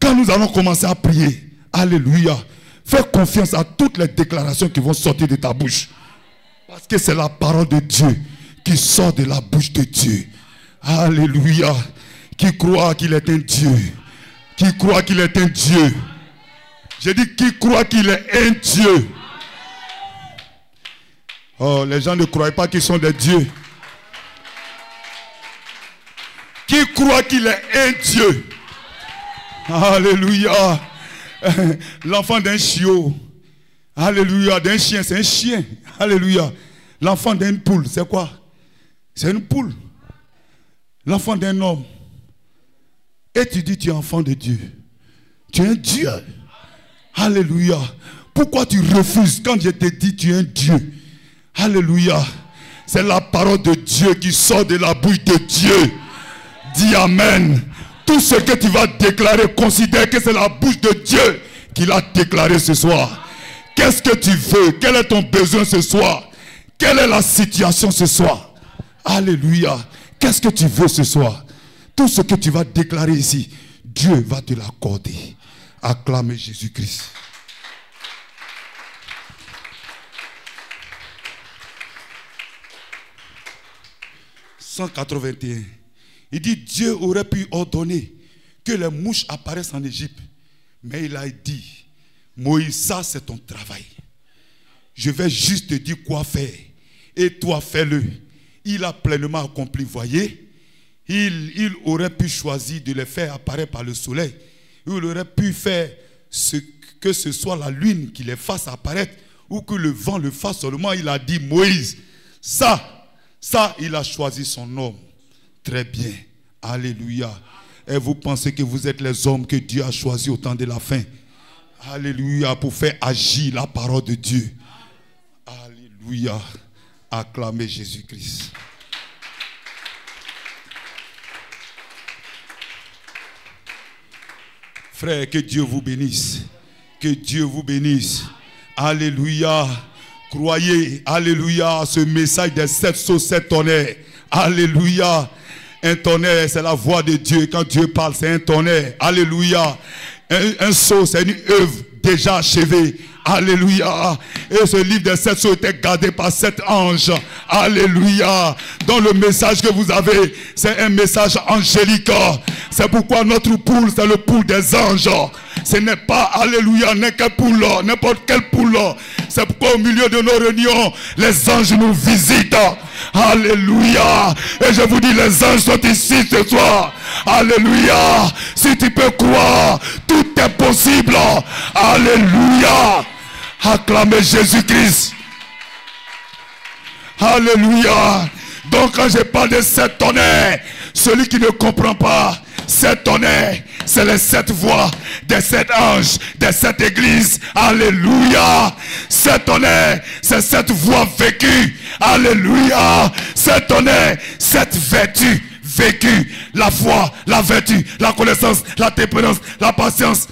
quand nous allons commencer à prier, alléluia, fais confiance à toutes les déclarations qui vont sortir de ta bouche. Parce que c'est la parole de Dieu qui sort de la bouche de Dieu. Alléluia. Qui croit qu'il est un Dieu. Qui croit qu'il est un Dieu. J'ai dit qui croit qu'il est un Dieu. Oh, les gens ne croient pas qu'ils sont des dieux. Qui croit qu'il est un Dieu. Alléluia. L'enfant d'un chiot. Alléluia. D'un chien, c'est un chien. Alléluia. L'enfant d'une poule, c'est quoi? C'est une poule. L'enfant d'un homme. Et tu dis tu es enfant de Dieu. Tu es un Dieu. Alléluia. Pourquoi tu refuses quand je te dis tu es un Dieu? Alléluia. C'est la parole de Dieu qui sort de la bouche de Dieu. Dis Amen. Tout ce que tu vas déclarer, considère que c'est la bouche de Dieu qui l'a déclaré ce soir. Qu'est-ce que tu veux? Quel est ton besoin ce soir? Quelle est la situation ce soir? Alléluia. Qu'est-ce que tu veux ce soir? Tout ce que tu vas déclarer ici, Dieu va te l'accorder. Acclame Jésus-Christ. Psaume 181. Il dit Dieu aurait pu ordonner que les mouches apparaissent en Égypte. Mais il a dit, Moïse, ça c'est ton travail. Je vais juste te dire quoi faire. Et toi fais-le. Il a pleinement accompli, voyez. Il aurait pu choisir de les faire apparaître par le soleil. Il aurait pu faire que ce soit la lune qui les fasse apparaître. Ou que le vent le fasse seulement. Il a dit Moïse, ça il a choisi son homme. Très bien. Alléluia. Et vous pensez que vous êtes les hommes que Dieu a choisis au temps de la fin. Alléluia. Pour faire agir la parole de Dieu. Alléluia. Acclamez Jésus-Christ. Frère, que Dieu vous bénisse. Que Dieu vous bénisse. Alléluia. Croyez, alléluia, à ce message des 7 sauts, 7 tonnerres. Alléluia. Un tonnerre, c'est la voix de Dieu. Quand Dieu parle, c'est un tonnerre. Alléluia. Un sceau, c'est une œuvre déjà achevée. Alléluia. Et ce livre des 7 sceaux était gardé par 7 anges. Alléluia. Donc le message que vous avez, c'est un message angélique. C'est pourquoi notre poule, c'est le poule des anges. Ce n'est pas, alléluia, n'importe quelle poule. C'est pourquoi au milieu de nos réunions, les anges nous visitent. Alléluia. Et je vous dis, les anges sont ici ce soir. Alléluia. Si tu peux croire, tout est possible. Alléluia. Acclamez Jésus-Christ. Alléluia. Donc quand je parle de 7 tonnerres, celui qui ne comprend pas, 7 tonnerres, c'est les 7 voix des 7 anges, des 7 églises. Alléluia. 7 tonnerres, c'est 7 voix vécues. Alléluia. 7 tonnerres, 7 vertus vécues. La foi, la vertu, la connaissance, la tempérance, la patience,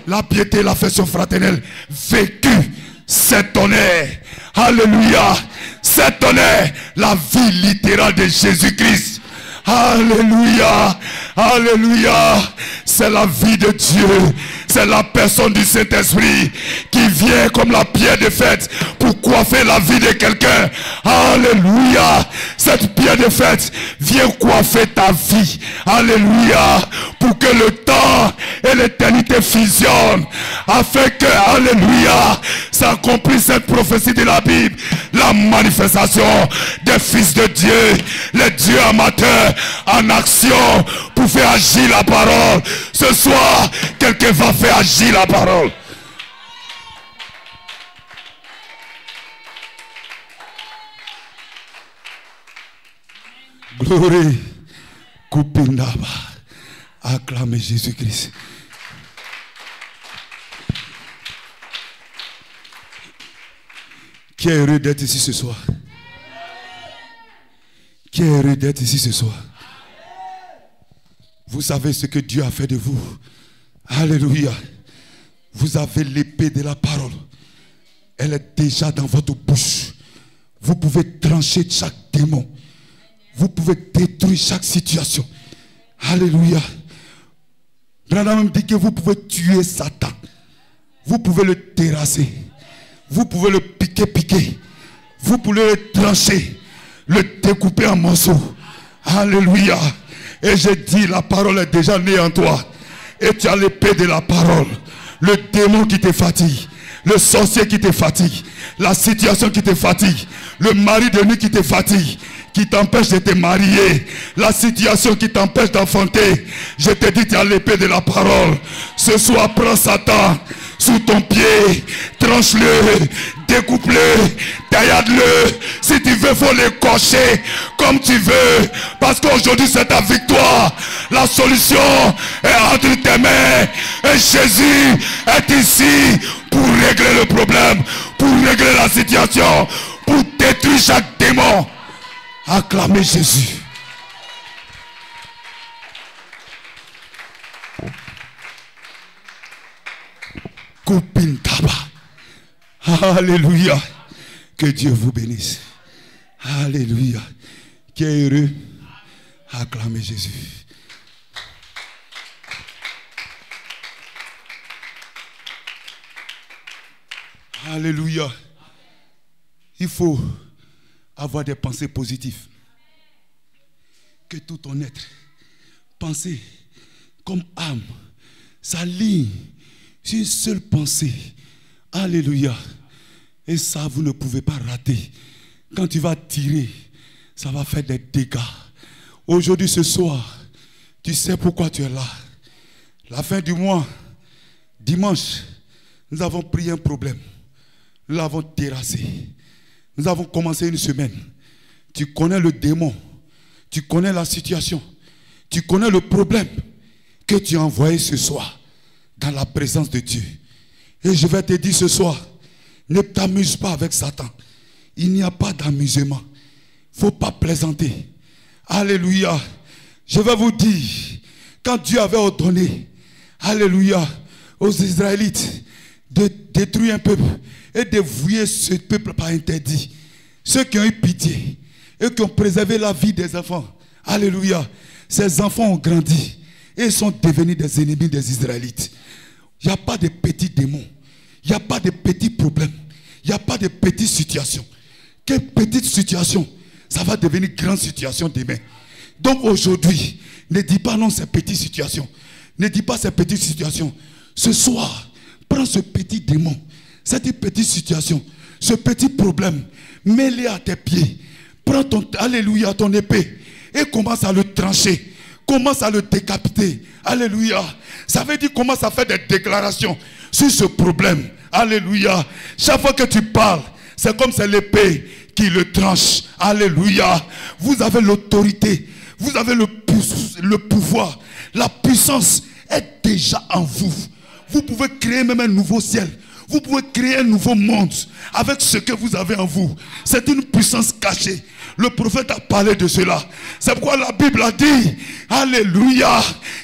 la piété, l'affection fraternelle. Vécue. 7 tonnerres. Alléluia. 7 tonnerres, la vie littérale de Jésus-Christ. Alléluia. Alléluia. C'est la vie de Dieu. C'est la personne du Saint-Esprit qui vient comme la pierre de fête pour coiffer la vie de quelqu'un. Alléluia. Cette pierre de fête vient coiffer ta vie. Alléluia. Pour que le temps et l'éternité fusionnent. Afin que, alléluia, s'accomplisse cette prophétie de la Bible. La manifestation des fils de Dieu. Les dieux amateurs en action pour faire agir la parole. Ce soir, quelqu'un va faire agir la parole. Gloire. Kupindaba. Acclamez Jésus-Christ. Qui est heureux d'être ici ce soir? Qui est heureux d'être ici ce soir? Vous savez ce que Dieu a fait de vous. Alléluia. Vous avez l'épée de la parole. Elle est déjà dans votre bouche. Vous pouvez trancher chaque démon. Vous pouvez détruire chaque situation. Alléluia. Branham dit que vous pouvez tuer Satan. Vous pouvez le terrasser. Vous pouvez le piquer. Vous pouvez le trancher. Le découper en morceaux. Alléluia. Et j'ai dit, la parole est déjà née en toi. Et tu as l'épée de la parole. Le démon qui te fatigue. Le sorcier qui te fatigue. La situation qui te fatigue. Le mari de nuit qui te fatigue. Qui t'empêche de te marier. La situation qui t'empêche d'enfanter. Je te dis, tu as l'épée de la parole. Ce soir, prends Satan sous ton pied. Tranche-le. Découpe-le. Taillade-le. Si tu veux, faut l'écorcher comme tu veux. Parce qu'aujourd'hui, c'est ta victoire. La solution est entre tes mains. Et Jésus est ici pour régler le problème. Pour régler la situation. Pour détruire chaque démon. Acclamez Jésus. Kupintaba. Alléluia. Que Dieu vous bénisse. Alléluia. Qui est heureux? Acclamez Jésus. Alléluia. Il faut avoir des pensées positives. Que tout ton être, pensée comme âme, s'aligne sur une seule pensée. Alléluia. Et ça, vous ne pouvez pas rater. Quand tu vas tirer, ça va faire des dégâts. Aujourd'hui, ce soir, tu sais pourquoi tu es là. La fin du mois, dimanche, nous avons pris un problème. Nous l'avons terrassé. Nous avons commencé une semaine. Tu connais le démon. Tu connais la situation. Tu connais le problème que tu as envoyé ce soir dans la présence de Dieu. Et je vais te dire ce soir, ne t'amuse pas avec Satan. Il n'y a pas d'amusement. Il ne faut pas plaisanter. Alléluia. Je vais vous dire, quand Dieu avait ordonné, alléluia, aux Israélites de détruire un peuple et de vouer ce peuple par interdit, ceux qui ont eu pitié et qui ont préservé la vie des enfants, alléluia, ces enfants ont grandi et sont devenus des ennemis des Israélites. Il n'y a pas de petits démons, il n'y a pas de petits problèmes, il n'y a pas de petites situations. Quelle petite situation, ça va devenir grande situation demain. Donc aujourd'hui, ne dis pas non ces petites situations. Ne dis pas ces petites situations. Ce soir, prends ce petit démon, cette petite situation, ce petit problème, mets-le à tes pieds. Prends ton, alléluia, ton épée et commence à le trancher. Commence à le décapiter. Alléluia. Ça veut dire commence à faire des déclarations sur ce problème. Alléluia. Chaque fois que tu parles, c'est comme c'est l'épée qui le tranche. Alléluia. Vous avez l'autorité. Vous avez le pouvoir. La puissance est déjà en vous. Vous pouvez créer même un nouveau ciel. Vous pouvez créer un nouveau monde avec ce que vous avez en vous. C'est une puissance cachée. Le prophète a parlé de cela. C'est pourquoi la Bible a dit, alléluia,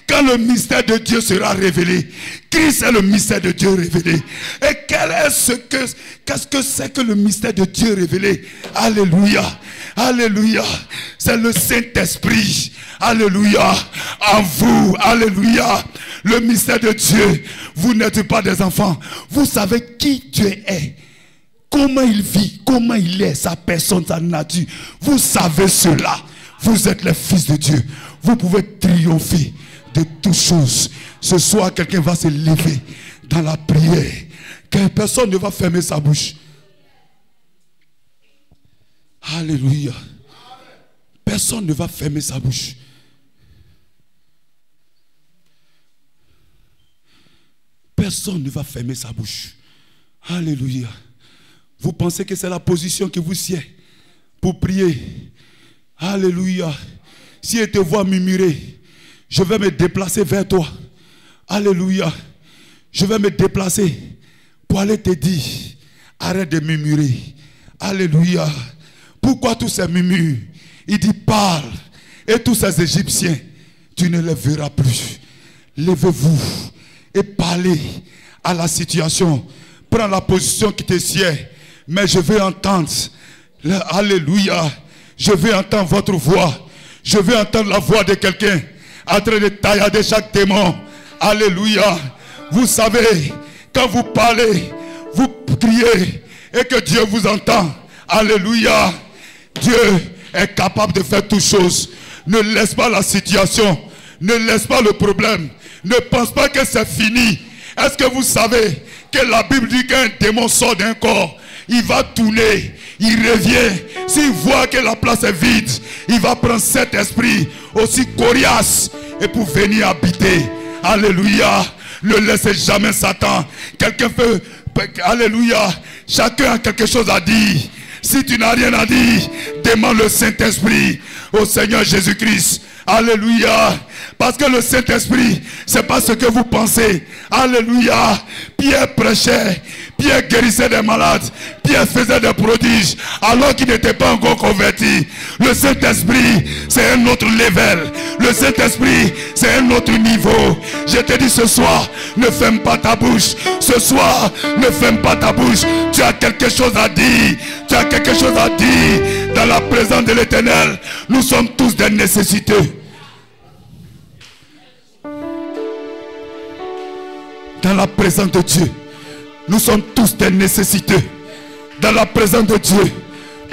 quand le mystère de Dieu sera révélé. Christ est le mystère de Dieu révélé. Et qu'est-ce que c'est que le mystère de Dieu révélé? Alléluia, alléluia. C'est le Saint-Esprit. Alléluia, en vous, alléluia. Le mystère de Dieu. Vous n'êtes pas des enfants. Vous savez qui Dieu est. Comment il vit, comment il est, sa personne, sa nature. Vous savez cela. Vous êtes les fils de Dieu. Vous pouvez triompher de toutes choses. Ce soir, quelqu'un va se lever dans la prière. Personne ne va fermer sa bouche. Alléluia. Personne ne va fermer sa bouche. Personne ne va fermer sa bouche. Alléluia. Vous pensez que c'est la position qui vous sied pour prier. Alléluia. Si je te vois murmurer, je vais me déplacer vers toi. Alléluia. Je vais me déplacer pour aller te dire, arrête de murmurer. Alléluia. Pourquoi tous ces murmures? Il dit, parle. Et tous ces Égyptiens, tu ne les verras plus. Levez-vous et parlez à la situation. Prends la position qui te sied. Mais je veux entendre, alléluia, je veux entendre votre voix. Je veux entendre la voix de quelqu'un en train de taillader chaque démon. Alléluia. Vous savez, quand vous parlez, vous criez et que Dieu vous entend. Alléluia. Dieu est capable de faire toutes choses. Ne laisse pas la situation, ne laisse pas le problème. Ne pense pas que c'est fini. Est-ce que vous savez que la Bible dit qu'un démon sort d'un corps? Il va tourner, il revient. S'il voit que la place est vide, il va prendre cet esprit aussi coriace et pour venir habiter. Alléluia. Ne laissez jamais Satan. Quelqu'un peut, alléluia. Chacun a quelque chose à dire. Si tu n'as rien à dire, demande le Saint-Esprit au Seigneur Jésus-Christ. Alléluia. Parce que le Saint-Esprit, c'est pas ce que vous pensez. Alléluia. Pierre prêchait. Pierre guérissait des malades. Pierre faisait des prodiges alors qu'il n'était pas encore converti. Le Saint-Esprit, c'est un autre level. Le Saint-Esprit, c'est un autre niveau. Je te dis ce soir, ne ferme pas ta bouche. Ce soir, ne ferme pas ta bouche. Tu as quelque chose à dire. Tu as quelque chose à dire. Dans la présence de l'Éternel, nous sommes tous des nécessités. Dans la présence de Dieu, nous sommes tous des nécessités. Dans la présence de Dieu,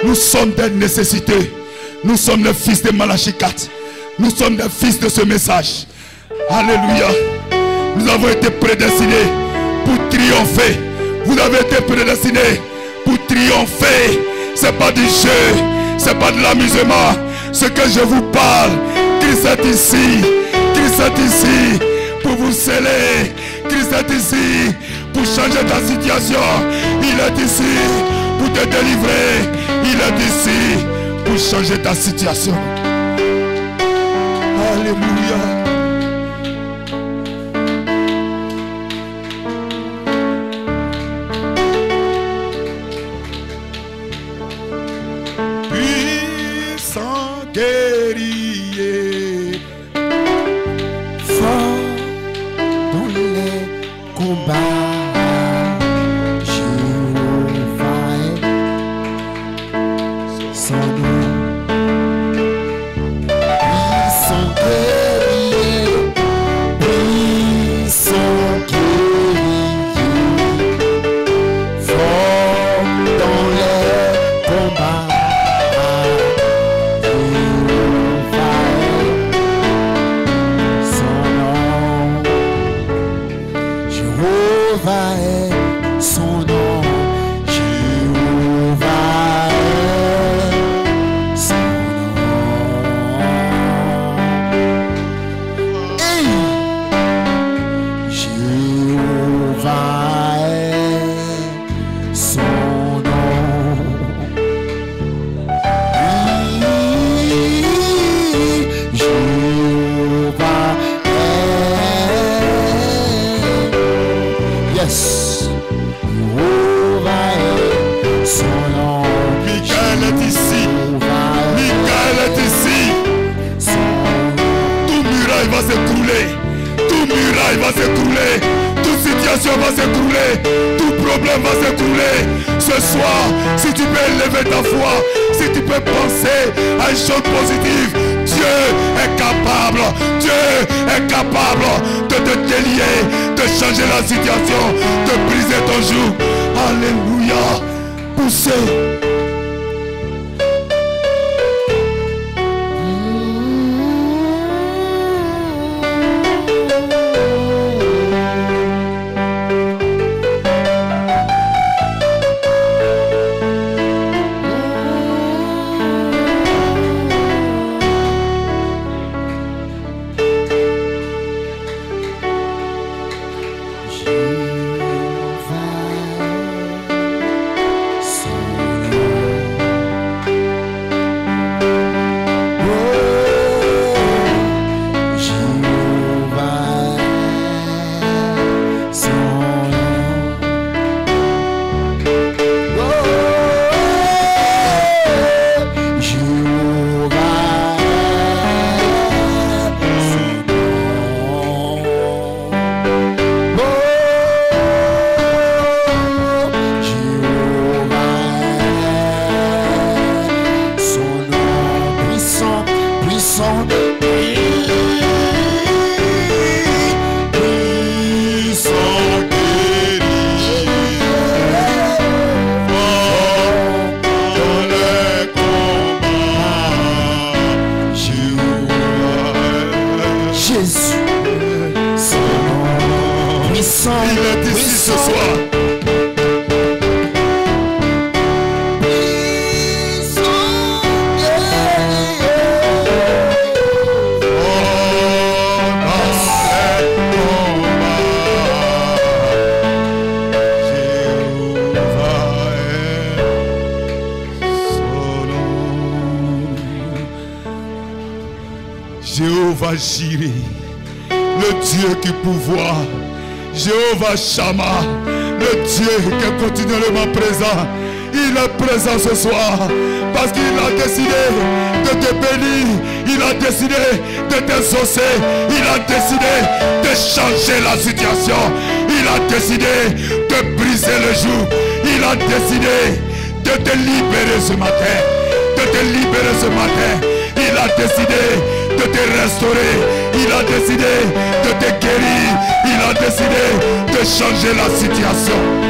nous sommes des nécessités. Nous sommes les fils de Malachie 4. Nous sommes des fils de ce message. Alléluia. Nous avons été prédestinés pour triompher. Vous avez été prédestinés pour triompher. Ce n'est pas du jeu. Ce n'est pas de l'amusement. Ce que je vous parle, Christ est ici. Christ est ici pour vous sceller. Christ est ici pour changer ta situation. Il est ici pour te délivrer. Il est ici pour changer ta situation. Alléluia. Puissant guerrier, fort dans les combats. va s'écrouler. Toute situation va s'écrouler. Tout problème va s'écrouler. Ce soir, si tu peux élever ta foi, si tu peux penser à une chose positive, Dieu est capable. Dieu est capable de te délier, de changer la situation, de briser ton joug. Alléluia. Poussez. Jéhovah Jireh, le Dieu qui pourvoit. Jéhovah Shammah, le Dieu qui est continuellement présent. Il est présent ce soir parce qu'il a décidé de te bénir. Il a décidé de t'exaucer. Il a décidé de changer la situation. Il a décidé de briser le joug. Il a décidé de te libérer ce matin. De te libérer ce matin. Il a décidé de te restaurer. Il a décidé de te guérir. Il a décidé de changer la situation.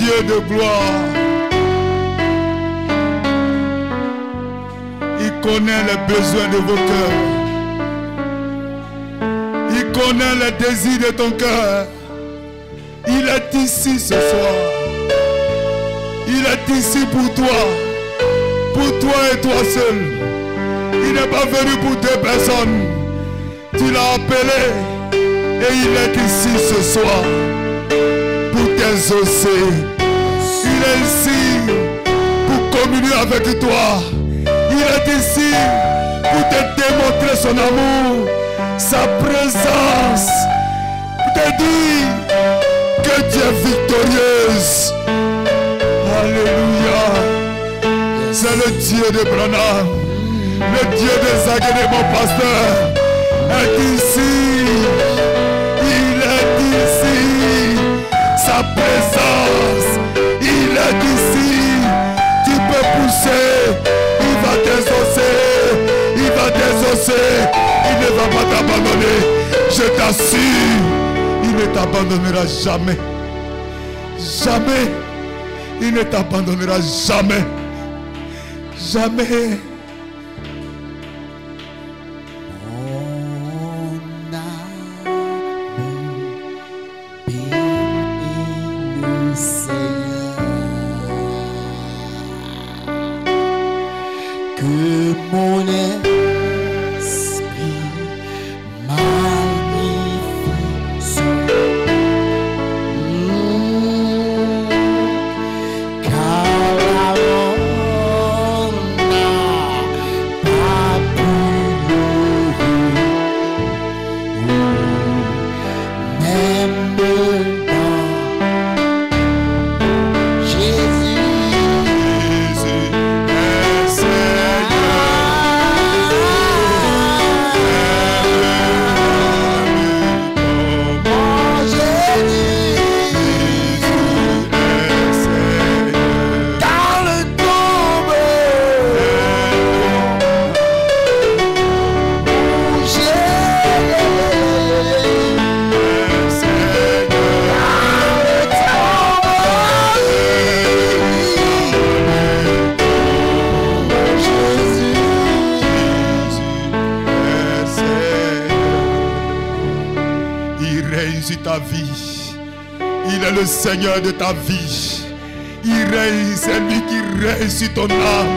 Dieu de gloire. Il connaît les besoins de vos cœurs. Il connaît les désirs de ton cœur. Il est ici ce soir. Il est ici pour toi et toi seul. Il n'est pas venu pour deux personnes. Tu l'as appelé et il est ici ce soir pour t'exaucer. Il est ici pour communier avec toi. Il est ici pour te démontrer son amour, sa présence, pour te dire que tu es victorieuse. Alléluia. C'est le Dieu de Branham, le Dieu des Zagué, mon pasteur, est ici. Il est ici. Sa présence, il est ici. Tu peux pousser, il va t'exaucer. Il va t'exaucer. Il ne va pas t'abandonner. Je t'assure, il ne t'abandonnera jamais. Jamais. Il ne t'abandonnera jamais. Jamais. Mon âme bénit le Seigneur. Que mon esprit magnifie son Le Seigneur de ta vie. Il règne, c'est lui qui règne sur ton âme.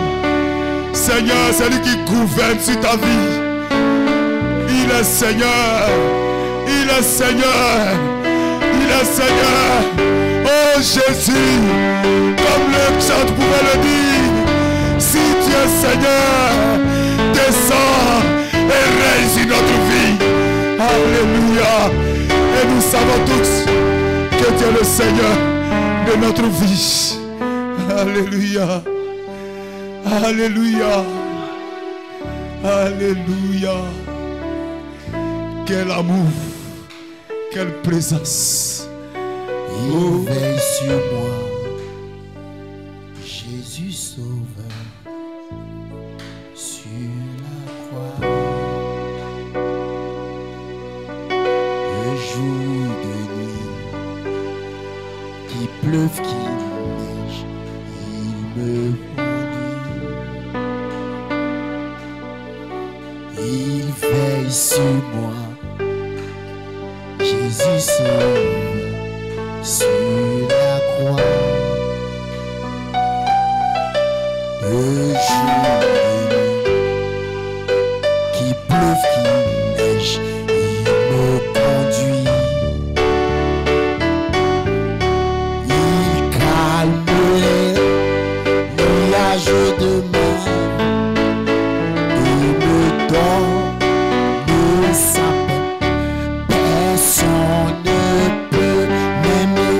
Seigneur, c'est lui qui gouverne sur ta vie. Il est Seigneur. Il est Seigneur. Il est Seigneur. Oh Jésus, comme le chant pouvait le dire, si tu es Seigneur, descends et règne sur notre vie. Alléluia. Et nous savons tous que tu es le Seigneur de notre vie. Alléluia. Alléluia. Alléluia. Quel amour. Quelle présence. Il veille sur moi. Jésus sauveur. Sur la croix. Le jour de nuit. Qu'il pleuve, qu'il neige, il me conduit. Il veille sur moi. Jésus sauve sur la croix. Le jour de nuit, qu'il pleuve, qu'il neige, il me conduit. De mer et me donne sa paix. Personne ne peut m'aimer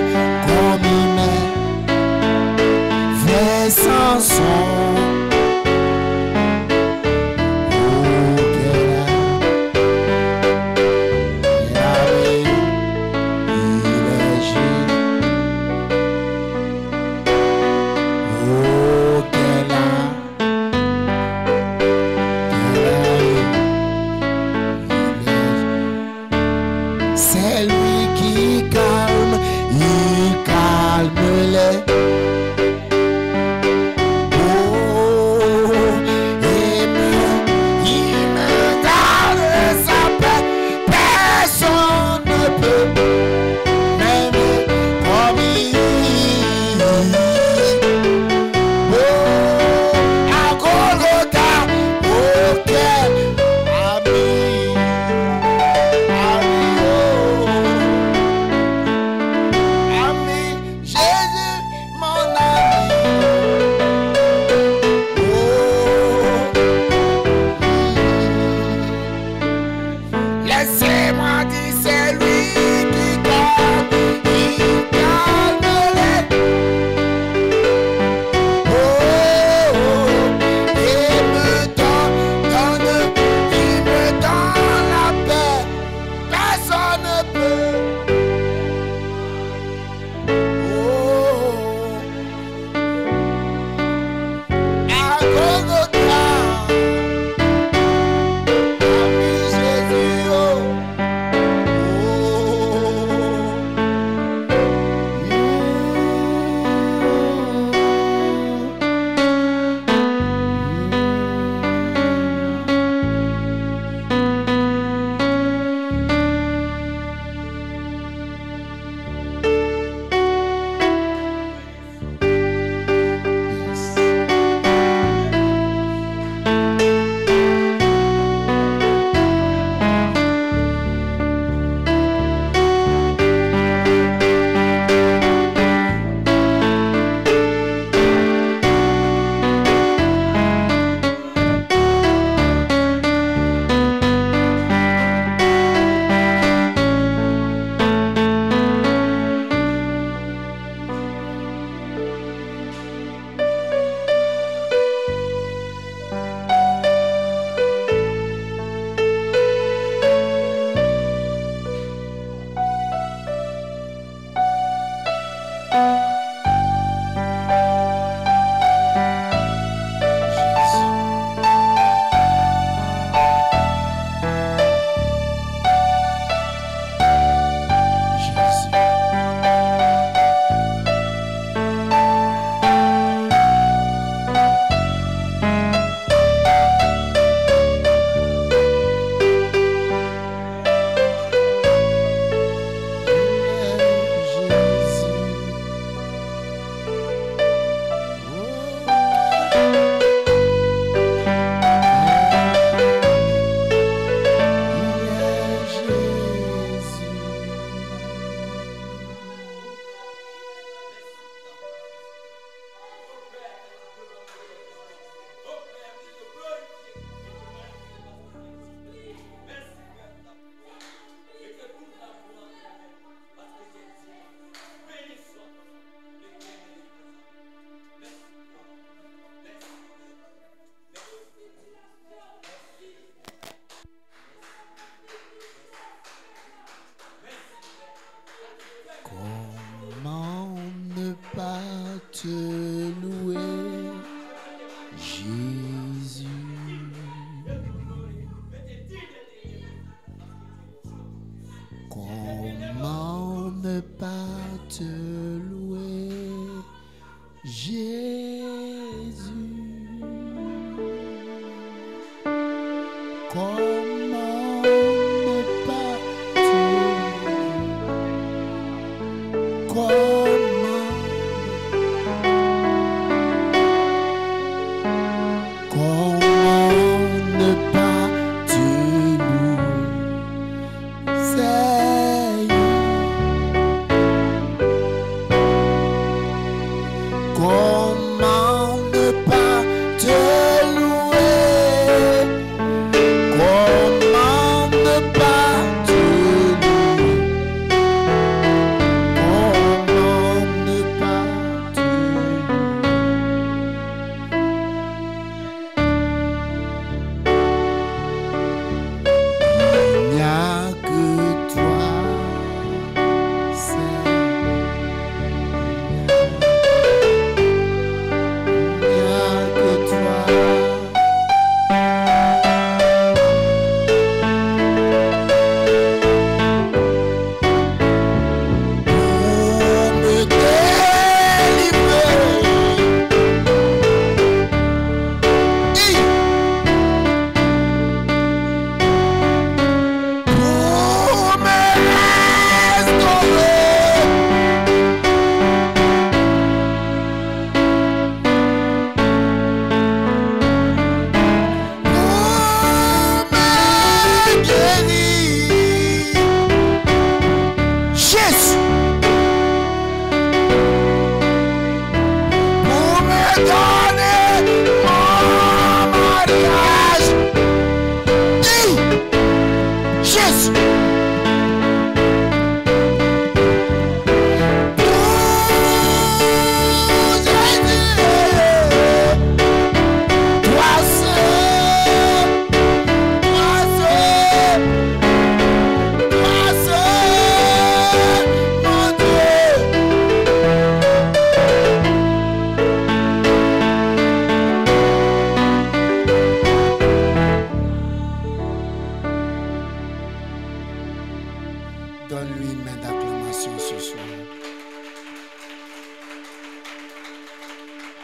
Donne-lui une main d'acclamation ce soir.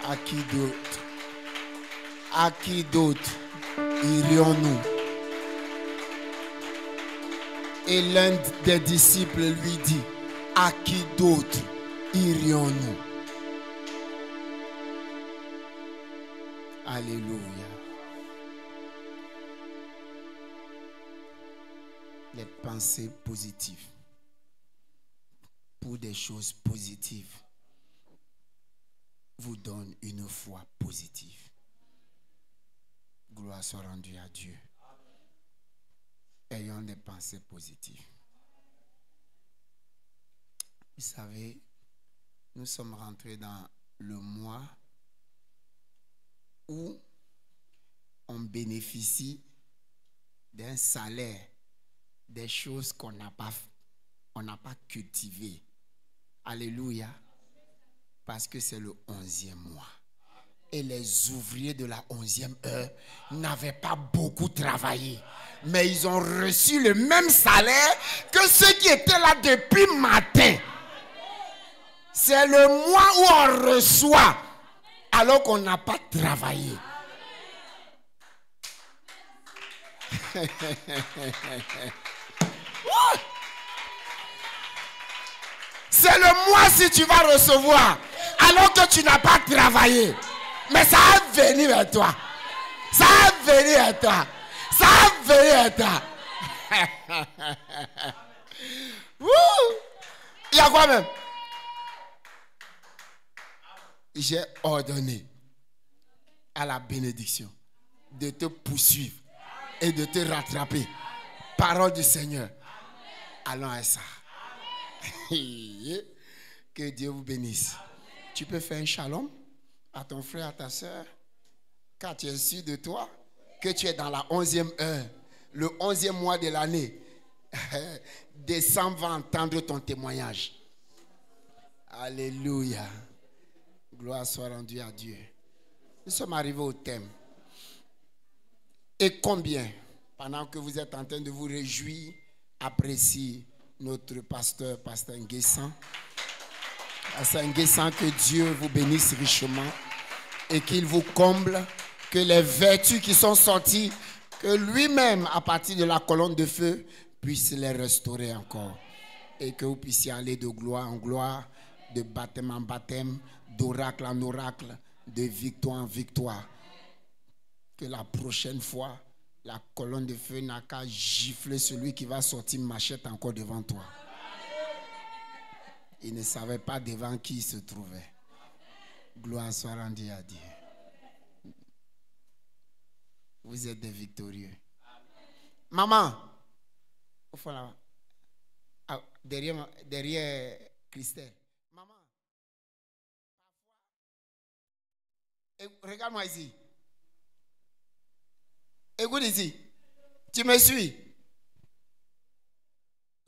À qui d'autre? À qui d'autre irions-nous? Et l'un des disciples lui dit, à qui d'autre irions-nous? Alléluia. Les pensées positives pour des choses positives vous donnent une foi positive. Gloire soit rendue à Dieu. Ayons des pensées positives. Vous savez, nous sommes rentrés dans le mois où on bénéficie d'un salaire, des choses qu'on n'a pas cultivées. Alléluia. Parce que c'est le 11e mois. Et les ouvriers de la 11e heure n'avaient pas beaucoup travaillé. Mais ils ont reçu le même salaire que ceux qui étaient là depuis matin. C'est le mois où on reçoit alors qu'on n'a pas travaillé. C'est le mois si tu vas recevoir alors que tu n'as pas travaillé. Mais ça va venir à toi. Ça va venir à toi. Ça va venir à toi. Il y a quoi même? J'ai ordonné à la bénédiction de te poursuivre et de te rattraper. Parole du Seigneur. Allons à ça. Que Dieu vous bénisse. Tu peux faire un shalom à ton frère, à ta soeur, car tu es sûr de toi que tu es dans la 11e heure, le 11e mois de l'année. Décembre va entendre ton témoignage. Alléluia. Gloire soit rendue à Dieu. Nous sommes arrivés au thème. Et combien, pendant que vous êtes en train de vous réjouir, appréciez notre pasteur, pasteur Nguessan. Pasteur Nguessan, que Dieu vous bénisse richement et qu'il vous comble, que les vertus qui sont sorties, que lui-même, à partir de la colonne de feu, puisse les restaurer encore. Et que vous puissiez aller de gloire en gloire, de baptême en baptême, d'oracle en oracle, de victoire en victoire. Que la prochaine fois, la colonne de feu n'a qu'à gifler celui qui va sortir machette encore devant toi. Il ne savait pas devant qui il se trouvait. Gloire soit rendue à Dieu. Vous êtes des victorieux. Maman, au fond là, derrière Christelle. Maman, parfois, regarde-moi ici. Écoute ici. Tu me suis.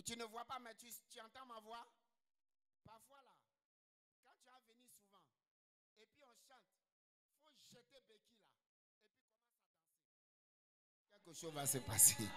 Tu ne vois pas, mais tu entends ma voix. Parfois là, quand tu vas venir souvent, et puis on chante, il faut jeter béquille là, et puis commence à danser. Quelque chose va se passer.